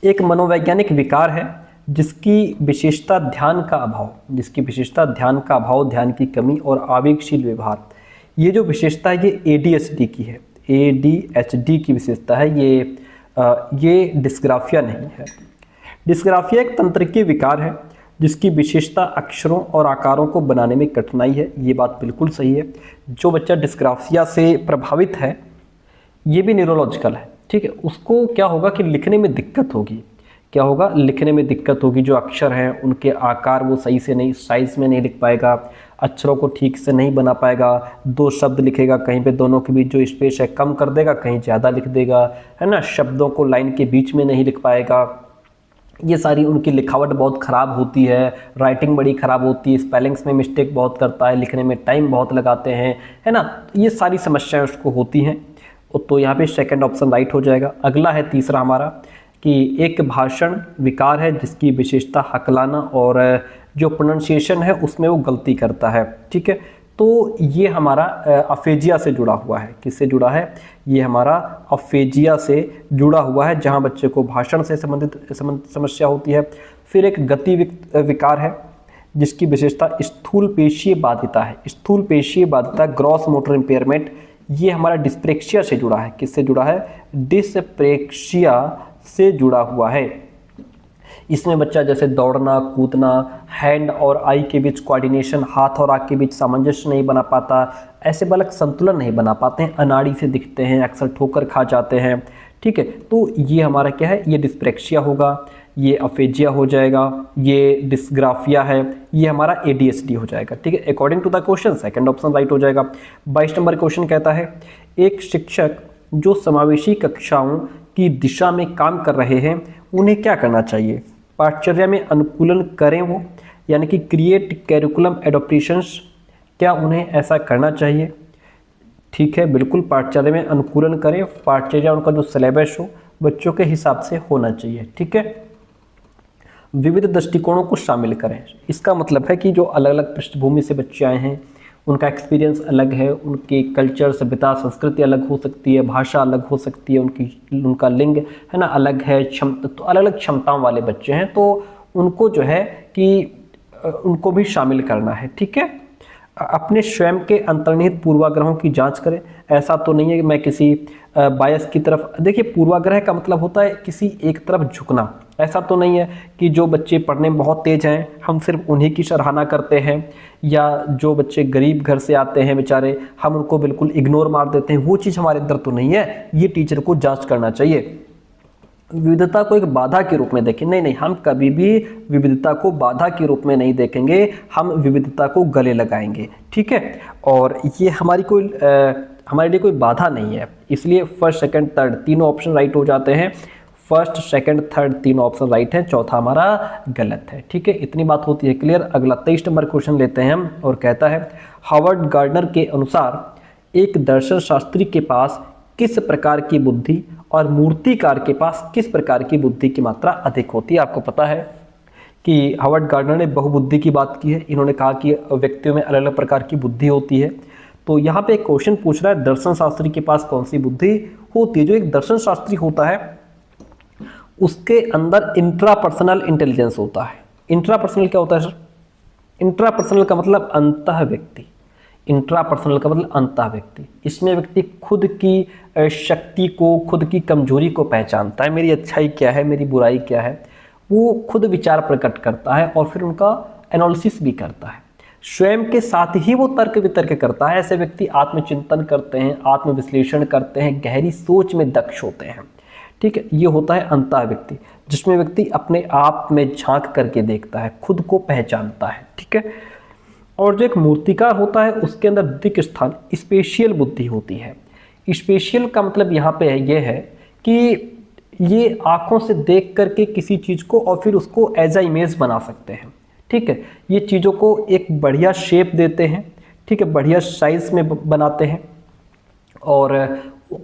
एक मनोवैज्ञानिक विकार है जिसकी विशेषता ध्यान का अभाव, ध्यान की कमी और आवेगशील व्यवहार। ये जो विशेषता है ये ADHD की है, ADHD की विशेषता है, ये डिस्ग्राफिया नहीं है। डिस्ग्राफिया एक तंत्रिकीय विकार है जिसकी विशेषता अक्षरों और आकारों को बनाने में कठिनाई है। ये बात बिल्कुल सही है। जो बच्चा डिस्ग्राफिया से प्रभावित है, ये भी न्यूरोलॉजिकल है, ठीक है, उसको क्या होगा कि लिखने में दिक्कत होगी। क्या होगा? लिखने में दिक्कत होगी। जो अक्षर हैं उनके आकार वो सही से नहीं, साइज में नहीं लिख पाएगा, अक्षरों को ठीक से नहीं बना पाएगा, दो शब्द लिखेगा, कहीं पे दोनों के बीच जो स्पेस है कम कर देगा, कहीं ज़्यादा लिख देगा, है ना, शब्दों को लाइन के बीच में नहीं लिख पाएगा। ये सारी उनकी लिखावट बहुत ख़राब होती है, राइटिंग बड़ी ख़राब होती है, स्पेलिंग्स में मिस्टेक बहुत करता है, लिखने में टाइम बहुत लगाते हैं, है ना, ये सारी समस्याएं उसको होती हैं। तो यहाँ पे सेकंड ऑप्शन राइट हो जाएगा। अगला है तीसरा हमारा कि एक भाषण विकार है जिसकी विशेषता हकलाना और जो प्रोनाउंसिएशन है उसमें वो गलती करता है। ठीक है, तो ये हमारा अफेजिया से जुड़ा हुआ है। किससे जुड़ा है? ये हमारा अफेजिया से जुड़ा हुआ है, जहाँ बच्चे को भाषण से संबंधित समस्या होती है। फिर एक गति विकार है जिसकी विशेषता स्थूल पेशीय बाधिता है। स्थूल पेशीय बाधिता, ग्रॉस मोटर इम्पेयरमेंट, ये हमारा डिस्प्रेक्सिया से जुड़ा है। किससे जुड़ा है? डिस्प्रेक्सिया से जुड़ा हुआ है। इसमें बच्चा जैसे दौड़ना, कूदना, हैंड और आई के बीच कोऑर्डिनेशन, हाथ और आँख के बीच सामंजस्य नहीं बना पाता, ऐसे बालक संतुलन नहीं बना पाते हैं, अनाड़ी से दिखते हैं, अक्सर ठोकर खा जाते हैं। ठीक है, तो ये हमारा क्या है? ये डिस्प्रेक्सिया होगा, ये अफेजिया हो जाएगा, ये डिस्ग्राफिया है, ये हमारा ADHD हो जाएगा। ठीक है, according to the question second option right हो जाएगा। 22 नंबर क्वेश्चन कहता है एक शिक्षक जो समावेशी कक्षाओं की दिशा में काम कर रहे हैं उन्हें क्या करना चाहिए? पाठचर्या में अनुकूलन करें वो, यानी कि क्रिएट कैरिकुलम एडॉप्टेशंस, क्या उन्हें ऐसा करना चाहिए? ठीक है, बिल्कुल पाठचर्या में अनुकूलन करें, पाठचर्या उनका जो सिलेबस हो बच्चों के हिसाब से होना चाहिए। ठीक है, विविध दृष्टिकोणों को शामिल करें। इसका मतलब है कि जो अलग अलग पृष्ठभूमि से बच्चे आए हैं उनका एक्सपीरियंस अलग है, उनके कल्चर, सभ्यता, संस्कृति अलग हो सकती है, भाषा अलग हो सकती है, उनका लिंग है ना अलग है, तो अलग अलग क्षमताओं वाले बच्चे हैं, तो उनको जो है कि उनको भी शामिल करना है। ठीक है, अपने स्वयं के अंतर्निहित पूर्वाग्रहों की जांच करें। ऐसा तो नहीं है कि मैं किसी बायस की तरफ, देखिए पूर्वाग्रह का मतलब होता है किसी एक तरफ झुकना। ऐसा तो नहीं है कि जो बच्चे पढ़ने में बहुत तेज हैं हम सिर्फ उन्हीं की सराहना करते हैं, या जो बच्चे गरीब घर से आते हैं बेचारे हम उनको बिल्कुल इग्नोर मार देते हैं, वो चीज़ हमारे अंदर तो नहीं है। ये टीचर को जांच करना चाहिए। विविधता को एक बाधा के रूप में देखें, नहीं, हम कभी भी विविधता को बाधा के रूप में नहीं देखेंगे, हम विविधता को गले लगाएंगे। ठीक है, और ये हमारे लिए कोई बाधा नहीं है, इसलिए फर्स्ट, सेकंड, थर्ड तीनों ऑप्शन राइट हो जाते हैं। फर्स्ट, सेकंड, थर्ड तीनों ऑप्शन राइट हैं, चौथा हमारा गलत है। ठीक है, इतनी बात होती है क्लियर। अगला 23 नंबर क्वेश्चन लेते हैं हम और कहता है हावर्ड गार्डनर के अनुसार एक दर्शन शास्त्री के पास किस प्रकार की बुद्धि और मूर्तिकार के पास किस प्रकार की बुद्धि की मात्रा अधिक होती है? आपको पता है कि हावर्ड गार्डनर ने बहुबुद्धि की बात की है। इन्होंने कहा कि व्यक्तियों में अलग अलग प्रकार की बुद्धि होती है। तो यहाँ पे एक क्वेश्चन पूछ रहा है दर्शन शास्त्री के पास कौन सी बुद्धि होती है? जो एक दर्शन शास्त्री होता है उसके अंदर इंट्रापर्सनल इंटेलिजेंस होता है। इंट्रापर्सनल क्या होता है सर? इंट्रापर्सनल का मतलब अंतः व्यक्ति, इंट्रापर्सनल का मतलब अंतः व्यक्ति। इसमें व्यक्ति खुद की शक्ति को, खुद की कमजोरी को पहचानता है, मेरी अच्छाई क्या है, मेरी बुराई क्या है, वो खुद विचार प्रकट करता है और फिर उनका एनालिसिस भी करता है। स्वयं के साथ ही वो तर्क वितर्क करता है। ऐसे व्यक्ति आत्मचिंतन करते हैं, आत्मविश्लेषण करते हैं, गहरी सोच में दक्ष होते हैं। ठीक है, ये होता है अंतः व्यक्ति, जिसमें व्यक्ति अपने आप में झांक करके देखता है, खुद को पहचानता है। ठीक है, और जो एक मूर्तिकार होता है उसके अंदर दिक् स्थान स्पेशियल बुद्धि होती है। स्पेशियल का मतलब यहाँ पे ये है कि ये आँखों से देख करके किसी चीज़ को और फिर उसको एज अ इमेज बना सकते हैं। ठीक है, ये चीज़ों को एक बढ़िया शेप देते हैं, ठीक है, बढ़िया साइज में बनाते हैं और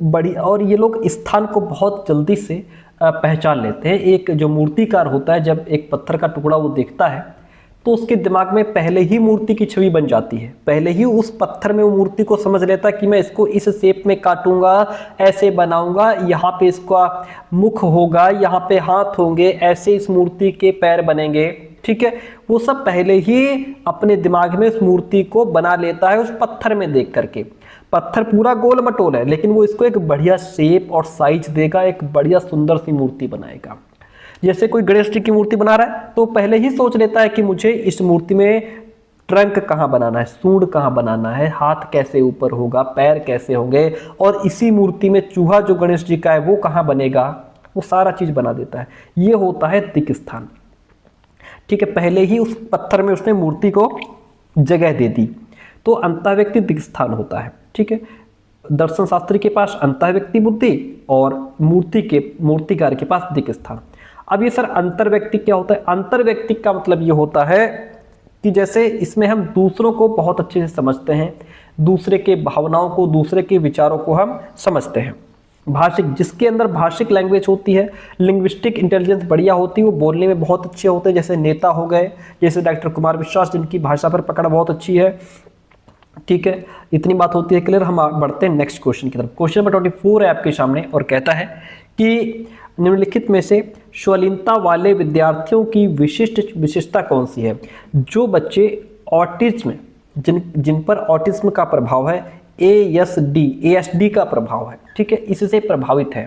बड़ी, और ये लोग स्थान को बहुत जल्दी से पहचान लेते हैं। एक जो मूर्तिकार होता है, जब एक पत्थर का टुकड़ा वो देखता है तो उसके दिमाग में पहले ही मूर्ति की छवि बन जाती है, पहले ही उस पत्थर में वो मूर्ति को समझ लेता है कि मैं इसको इस शेप में काटूंगा, ऐसे बनाऊंगा, यहाँ पे इसका मुख होगा, यहाँ पे हाथ होंगे, ऐसे इस मूर्ति के पैर बनेंगे। ठीक है, वो सब पहले ही अपने दिमाग में उस मूर्ति को बना लेता है उस पत्थर में देख करके। पत्थर पूरा गोल मटोल है, लेकिन वो इसको एक बढ़िया शेप और साइज देगा, एक बढ़िया सुंदर सी मूर्ति बनाएगा। जैसे कोई गणेश जी की मूर्ति बना रहा है तो पहले ही सोच लेता है कि मुझे इस मूर्ति में ट्रंक कहाँ बनाना है, सूंड कहाँ बनाना है, हाथ कैसे ऊपर होगा, पैर कैसे होंगे, और इसी मूर्ति में चूहा जो गणेश जी का है वो कहाँ बनेगा, वो सारा चीज बना देता है। ये होता है दिक् स्थान। ठीक है, पहले ही उस पत्थर में उसने मूर्ति को जगह दे दी, तो अंतःव्यक्ति दिक् स्थान होता है। ठीक है, दर्शन शास्त्री के पास अंतःव्यक्ति बुद्धि और मूर्तिकार के पास दिक् स्थान। अब ये सर अंतर्व्यक्ति क्या होता है? अंतर्व्यक्ति का मतलब ये होता है कि जैसे इसमें हम दूसरों को बहुत अच्छे से समझते हैं, दूसरे के भावनाओं को, दूसरे के विचारों को हम समझते हैं। भाषिक, जिसके अंदर भाषिक लैंग्वेज होती है, लिंग्विस्टिक इंटेलिजेंस बढ़िया होती है, वो बोलने में बहुत अच्छे होते हैं। जैसे नेता हो गए, जैसे डॉक्टर कुमार विश्वास, जिनकी भाषा पर पकड़ बहुत अच्छी है। ठीक है, इतनी बात होती है क्लियर। हम बढ़ते हैं नेक्स्ट क्वेश्चन की तरफ। क्वेश्चन नंबर 24 है आपके सामने और कहता है कि निम्नलिखित में से स्वलीनता वाले विद्यार्थियों की विशिष्ट विशेषता कौन सी है? जो बच्चे ऑटिज्म, जिन पर ऑटिज्म का प्रभाव है, ASD का प्रभाव है, ठीक है, इससे प्रभावित है।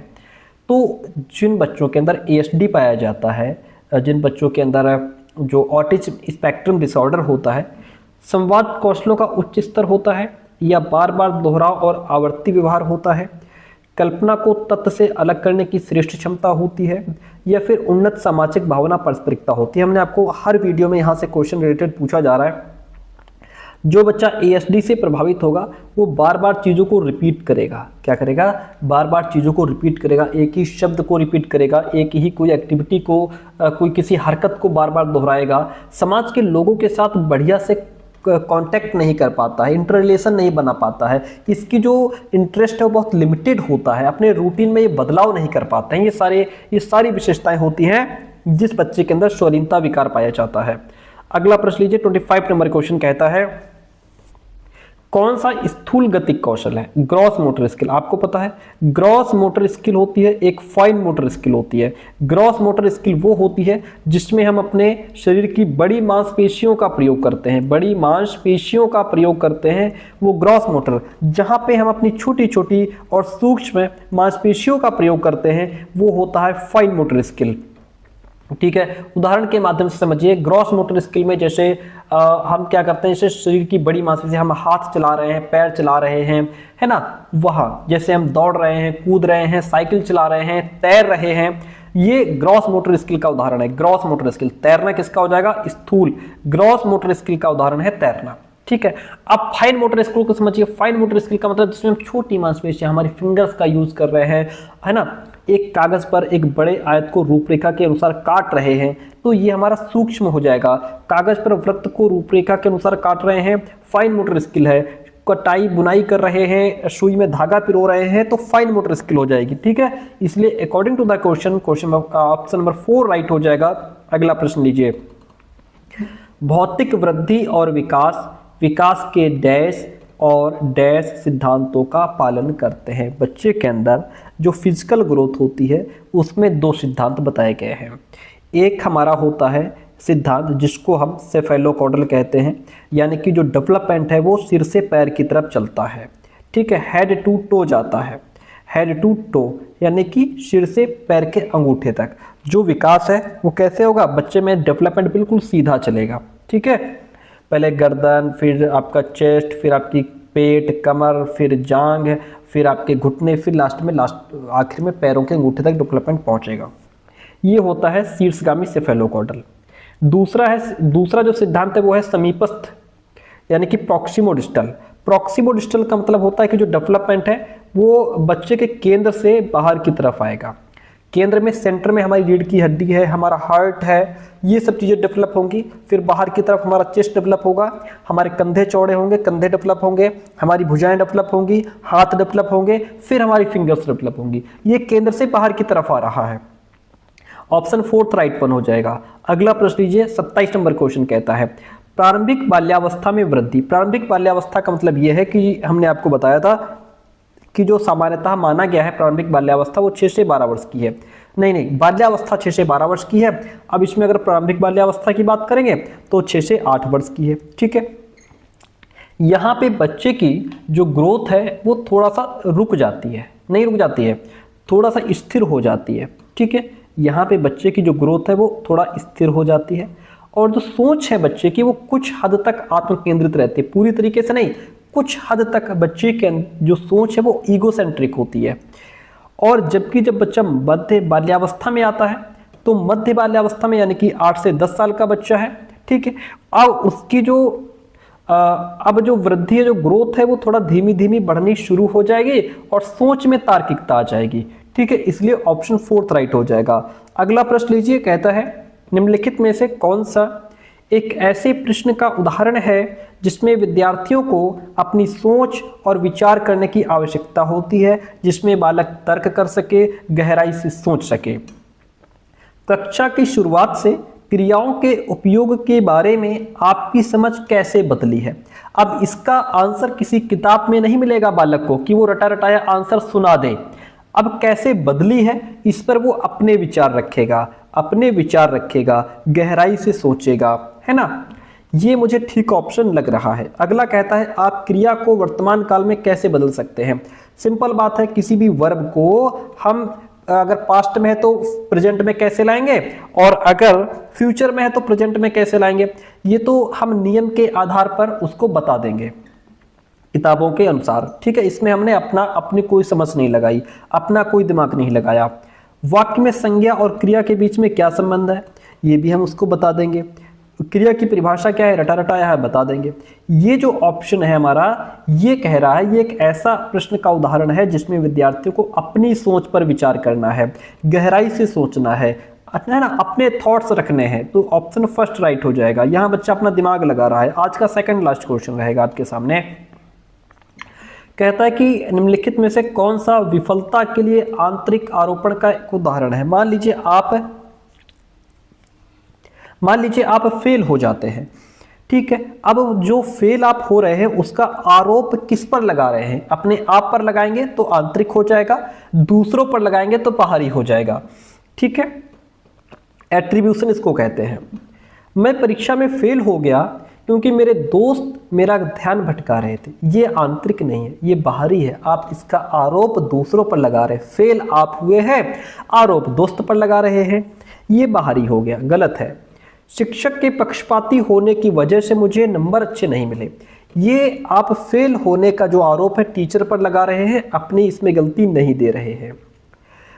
तो जिन बच्चों के अंदर ASD पाया जाता है, जिन बच्चों के अंदर जो ऑटिज्म स्पेक्ट्रम डिसऑर्डर होता है, संवाद कौशलों का उच्च स्तर होता है, या बार बार दोहराव और आवर्ती व्यवहार होता है, कल्पना को तत्व से अलग करने की श्रेष्ठ क्षमता होती है, या फिर उन्नत सामाजिक भावना पारस्परिकता होती है। हमने आपको हर वीडियो में यहाँ से क्वेश्चन रिलेटेड पूछा जा रहा है। जो बच्चा ASD से प्रभावित होगा वो बार बार चीज़ों को रिपीट करेगा। क्या करेगा? बार बार चीज़ों को रिपीट करेगा, एक ही शब्द को रिपीट करेगा, एक ही कोई एक्टिविटी को, कोई किसी हरकत को बार बार दोहराएगा। समाज के लोगों के साथ बढ़िया से कांटेक्ट नहीं कर पाता है, इंटर रिलेशन नहीं बना पाता है, इसकी जो इंटरेस्ट है वो बहुत लिमिटेड होता है, अपने रूटीन में ये बदलाव नहीं कर पाते हैं। ये सारी विशेषताएं होती हैं जिस बच्चे के अंदर स्वलीनता विकार पाया जाता है। अगला प्रश्न लीजिए, 25 नंबर क्वेश्चन कहता है कौन सा स्थूल गतिक कौशल है? Gross motor skill. आपको पता है ग्रॉस मोटर स्किल होती है, एक फाइन मोटर स्किल होती है। ग्रॉस मोटर स्किल वो होती है जिसमें हम अपने शरीर की बड़ी मांसपेशियों का प्रयोग करते हैं, बड़ी मांसपेशियों का प्रयोग करते हैं, वो ग्रॉस मोटर। जहां पे हम अपनी छोटी छोटी और सूक्ष्म मांसपेशियों का प्रयोग करते हैं वो होता है फाइन मोटर स्किल। ठीक है, उदाहरण के माध्यम से समझिए। ग्रॉस मोटर स्किल में जैसे हम क्या करते हैं, जैसे शरीर की बड़ी मांसपेशी, हम हाथ चला रहे हैं, पैर चला रहे हैं, है ना, वहाँ जैसे हम दौड़ रहे हैं, कूद रहे हैं, साइकिल चला रहे हैं, तैर रहे हैं, ये ग्रॉस मोटर स्किल का उदाहरण है। ग्रॉस मोटर स्किल, तैरना किसका हो जाएगा? स्थूल। ग्रॉस मोटर स्किल का उदाहरण है तैरना। ठीक है, अब फाइन मोटर स्किल को समझिए। फाइन मोटर स्किल का मतलब जिसमें हम छोटी मांसपेशियां, हमारी फिंगर्स का यूज कर रहे हैं, है ना, एक कागज पर एक बड़े आयत को रूपरेखा के अनुसार काट रहे हैं, तो ये हमारा सूक्ष्म हो जाएगा। कागज पर वृत्त को रूपरेखा के अनुसार काट रहे हैं, फाइन मोटर स्किल है। कटाई बुनाई कर रहे हैं, सुई में धागा पिरो रहे हैं, तो फाइन मोटर स्किल हो जाएगी। ठीक है, इसलिए according to the question option number 4 right हो जाएगा। अगला प्रश्न लीजिए, भौतिक वृद्धि और विकास के डैश और डैश सिद्धांतों का पालन करते हैं। बच्चे के अंदर जो फिजिकल ग्रोथ होती है उसमें 2 सिद्धांत बताए गए हैं। एक हमारा होता है सिद्धांत जिसको हम सेफेलोकॉर्डल कहते हैं, यानी कि जो डेवलपमेंट है वो सिर से पैर की तरफ चलता है। ठीक है, हेड टू टो जाता है, हेड टू टो यानी कि सिर से पैर के अंगूठे तक। जो विकास है वो कैसे होगा? बच्चे में डेवलपमेंट बिल्कुल सीधा चलेगा। ठीक है, पहले गर्दन, फिर आपका चेस्ट, फिर आपकी पेट, कमर, फिर जांघ, फिर आपके घुटने, फिर आखिर में पैरों के अंगूठे तक डेवलपमेंट पहुंचेगा। ये होता है शीर्षगामी सेफेलोकॉर्डल। दूसरा जो सिद्धांत है वो है समीपस्थ यानी कि प्रॉक्सिमोडिस्टल। प्रॉक्सिमोडिस्टल का मतलब होता है कि जो डेवलपमेंट है वो बच्चे के केंद्र से बाहर की तरफ आएगा। केंद्र में, सेंटर में हमारी रीढ़ की हड्डी है, हमारा हार्ट है, ये सब चीज़ें डेवलप होंगी। फिर बाहर की तरफ हमारा चेस्ट डेवलप होगा, हमारे कंधे चौड़े होंगे, कंधे डेवलप होंगे, हमारी भुजाएं डेवलप होंगी, हाथ डेवलप होंगे, फिर हमारी फिंगर्स डेवलप होंगी। ये केंद्र से बाहर की तरफ आ रहा है। ऑप्शन 4 राइट वन हो जाएगा। अगला प्रश्न लीजिए, 27 नंबर क्वेश्चन कहता है प्रारंभिक बाल्यावस्था में वृद्धि। प्रारंभिक बाल्यावस्था का मतलब यह है कि हमने आपको बताया था कि जो सामान्यतः माना गया है प्रारंभिक बाल्यावस्था वो 6 से 12 वर्ष की है। नहीं, बाल्यावस्था 6 से 12 वर्ष की है। अब इसमें अगर प्रारंभिक बाल्यावस्था की बात करेंगे तो 6 से 8 वर्ष की है। ठीक है, यहाँ पे बच्चे की जो ग्रोथ है वो थोड़ा सा रुक जाती है, नहीं रुक जाती है, थोड़ा सा स्थिर हो जाती है। ठीक है, यहाँ पे बच्चे की जो ग्रोथ है वो थोड़ा स्थिर हो जाती है, और जो सोच है बच्चे की वो कुछ हद तक आत्म केंद्रित रहती है, पूरी तरीके से नहीं, कुछ हद तक बच्चे के जो सोच है वो ईगोसेंट्रिक होती है। और जबकि जब बच्चा मध्य बाल्यावस्था में आता है तो मध्य बाल्यावस्था में यानी कि 8 से 10 साल का बच्चा है, ठीक है, अब उसकी जो अब जो वृद्धि है, जो ग्रोथ है वो थोड़ा धीमी धीमी बढ़नी शुरू हो जाएगी और सोच में तार्किकता आ जाएगी। ठीक है, इसलिए ऑप्शन 4 राइट हो जाएगा। अगला प्रश्न लीजिए, कहता है निम्नलिखित में से कौन सा एक ऐसे प्रश्न का उदाहरण है जिसमें विद्यार्थियों को अपनी सोच और विचार करने की आवश्यकता होती है, जिसमें बालक तर्क कर सके, गहराई से सोच सके। कक्षा की शुरुआत से क्रियाओं के उपयोग के बारे में आपकी समझ कैसे बदली है। अब इसका आंसर किसी किताब में नहीं मिलेगा बालक को कि वो रटा रटाया आंसर सुना दे। अब कैसे बदली है इस पर वो अपने विचार रखेगा, गहराई से सोचेगा, है ना। ये मुझे ठीक ऑप्शन लग रहा है। अगला कहता है आप क्रिया को वर्तमान काल में कैसे बदल सकते हैं। सिंपल बात है, किसी भी वर्ब को हम अगर पास्ट में है तो प्रेजेंट में कैसे लाएंगे, और अगर फ्यूचर में है तो प्रेजेंट में कैसे लाएंगे, ये तो हम नियम के आधार पर उसको बता देंगे किताबों के अनुसार। ठीक है, इसमें हमने अपनी कोई समझ नहीं लगाई, अपना कोई दिमाग नहीं लगाया। वाक्य में संज्ञा और क्रिया के बीच में क्या संबंध है, ये भी हम उसको बता देंगे। क्रिया की परिभाषा क्या है, रटा रटाया है, बता देंगे। ये जो ऑप्शन है हमारा, ये कह रहा है, ये एक ऐसा प्रश्न का उदाहरण है जिसमें विद्यार्थियों को अपनी सोच पर विचार करना है, गहराई से सोचना है ना, अपने थॉट्स रखने हैं। तो ऑप्शन 1 राइट हो जाएगा। यहाँ बच्चा अपना दिमाग लगा रहा है। आज का सेकंड लास्ट क्वेश्चन रहेगा आपके सामने। कहता है कि निम्नलिखित में से कौन सा विफलता के लिए आंतरिक आरोपण का एक उदाहरण है। मान लीजिए आप फेल हो जाते हैं, ठीक है। अब जो फेल आप हो रहे हैं उसका आरोप किस पर लगा रहे हैं, अपने आप पर लगाएंगे तो आंतरिक हो जाएगा, दूसरों पर लगाएंगे तो बाहरी हो जाएगा। ठीक है, एट्रीब्यूशन इसको कहते हैं। मैं परीक्षा में फेल हो गया क्योंकि मेरे दोस्त मेरा ध्यान भटका रहे थे, ये आंतरिक नहीं है, ये बाहरी है। आप इसका आरोप दूसरों पर लगा रहे हैं, फेल आप हुए हैं, आरोप दोस्त पर लगा रहे हैं, ये बाहरी हो गया, गलत है। शिक्षक के पक्षपाती होने की वजह से मुझे नंबर अच्छे नहीं मिले, ये आप फेल होने का जो आरोप है टीचर पर लगा रहे हैं, अपनी इसमें गलती नहीं दे रहे हैं।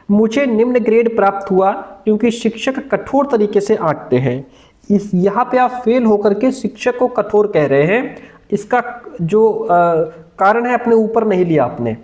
मुझे निम्न ग्रेड प्राप्त हुआ क्योंकि शिक्षक कठोर तरीके से आंकते हैं, इस यहाँ पे आप फेल होकर के शिक्षक को कठोर कह रहे हैं, इसका जो कारण है अपने ऊपर नहीं लिया आपने।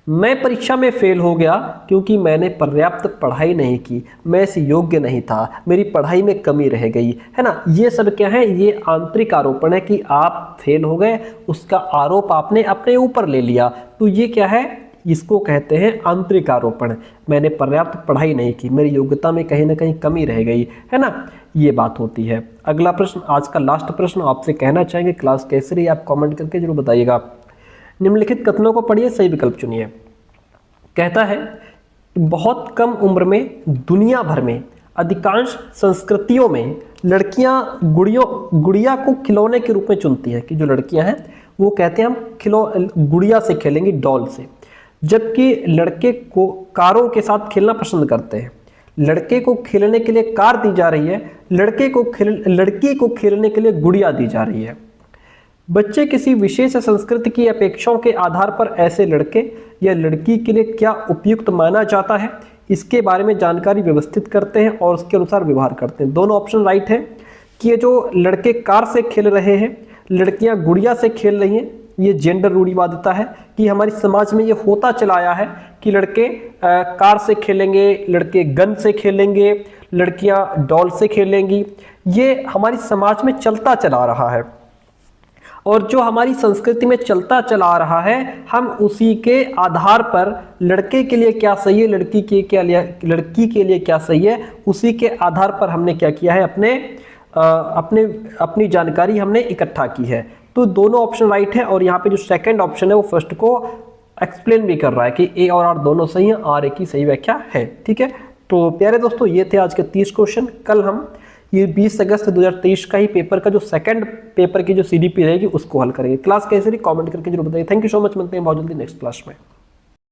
मैं परीक्षा में फेल हो गया क्योंकि मैंने पर्याप्त पढ़ाई नहीं की, मैं इस योग्य नहीं था, मेरी पढ़ाई में कमी रह गई, है ना। ये सब क्या है, ये आंतरिक आरोपण है कि आप फेल हो गए, उसका आरोप आपने अपने ऊपर ले लिया, तो ये क्या है, इसको कहते हैं आंतरिक आरोपण। मैंने पर्याप्त पढ़ाई नहीं की, मेरी योग्यता में कहीं ना कहीं कमी रह गई, है ना, ये बात होती है। अगला प्रश्न, आज का लास्ट प्रश्न, आपसे कहना चाहेंगे क्लास कैसे रही, आप कमेंट करके जरूर बताइएगा। निम्नलिखित कथनों को पढ़िए, सही विकल्प चुनिए। कहता है बहुत कम उम्र में दुनिया भर में अधिकांश संस्कृतियों में लड़कियां गुड़िया को खिलौने के रूप में चुनती है, कि जो लड़कियां हैं वो कहते हैं हम गुड़िया से खेलेंगी, डॉल से, जबकि लड़के को कारों के साथ खेलना पसंद करते हैं। लड़के को खेलने के लिए कार दी जा रही है, लड़की को खेलने के लिए गुड़िया दी जा रही है। बच्चे किसी विशेष संस्कृति की अपेक्षाओं के आधार पर ऐसे लड़के या लड़की के लिए क्या उपयुक्त माना जाता है, इसके बारे में जानकारी व्यवस्थित करते हैं और उसके अनुसार व्यवहार करते हैं। दोनों ऑप्शन राइट है कि ये जो लड़के कार से खेल रहे हैं, लड़कियां गुड़िया से खेल रही हैं, ये जेंडर रूढ़िवादिता है, कि हमारी समाज में ये होता चला आया है कि लड़के कार से खेलेंगे, लड़के गन से खेलेंगे, लड़कियां डॉल से खेलेंगी, ये हमारी समाज में चलता चला रहा है। और जो हमारी संस्कृति में चलता चला आ रहा है, हम उसी के आधार पर लड़के के लिए क्या सही है, लड़की के लिए क्या सही है, उसी के आधार पर हमने क्या किया है, अपनी जानकारी हमने इकट्ठा की है। तो दोनों ऑप्शन राइट है, और यहाँ पे जो सेकंड ऑप्शन है वो फर्स्ट को एक्सप्लेन भी कर रहा है कि ए और आर दोनों सही है, आर ए की सही व्याख्या है। ठीक है, तो प्यारे दोस्तों ये थे आज के 30 क्वेश्चन। कल हम ये 20 अगस्त 2023 का ही पेपर का जो सेकंड पेपर की जो CDP रहेगी उसको हल करेंगे। क्लास कैसे रही कमेंट करके जरूर बताइए। थैंक यू सो मच, मिलते हैं बहुत जल्दी नेक्स्ट क्लास में।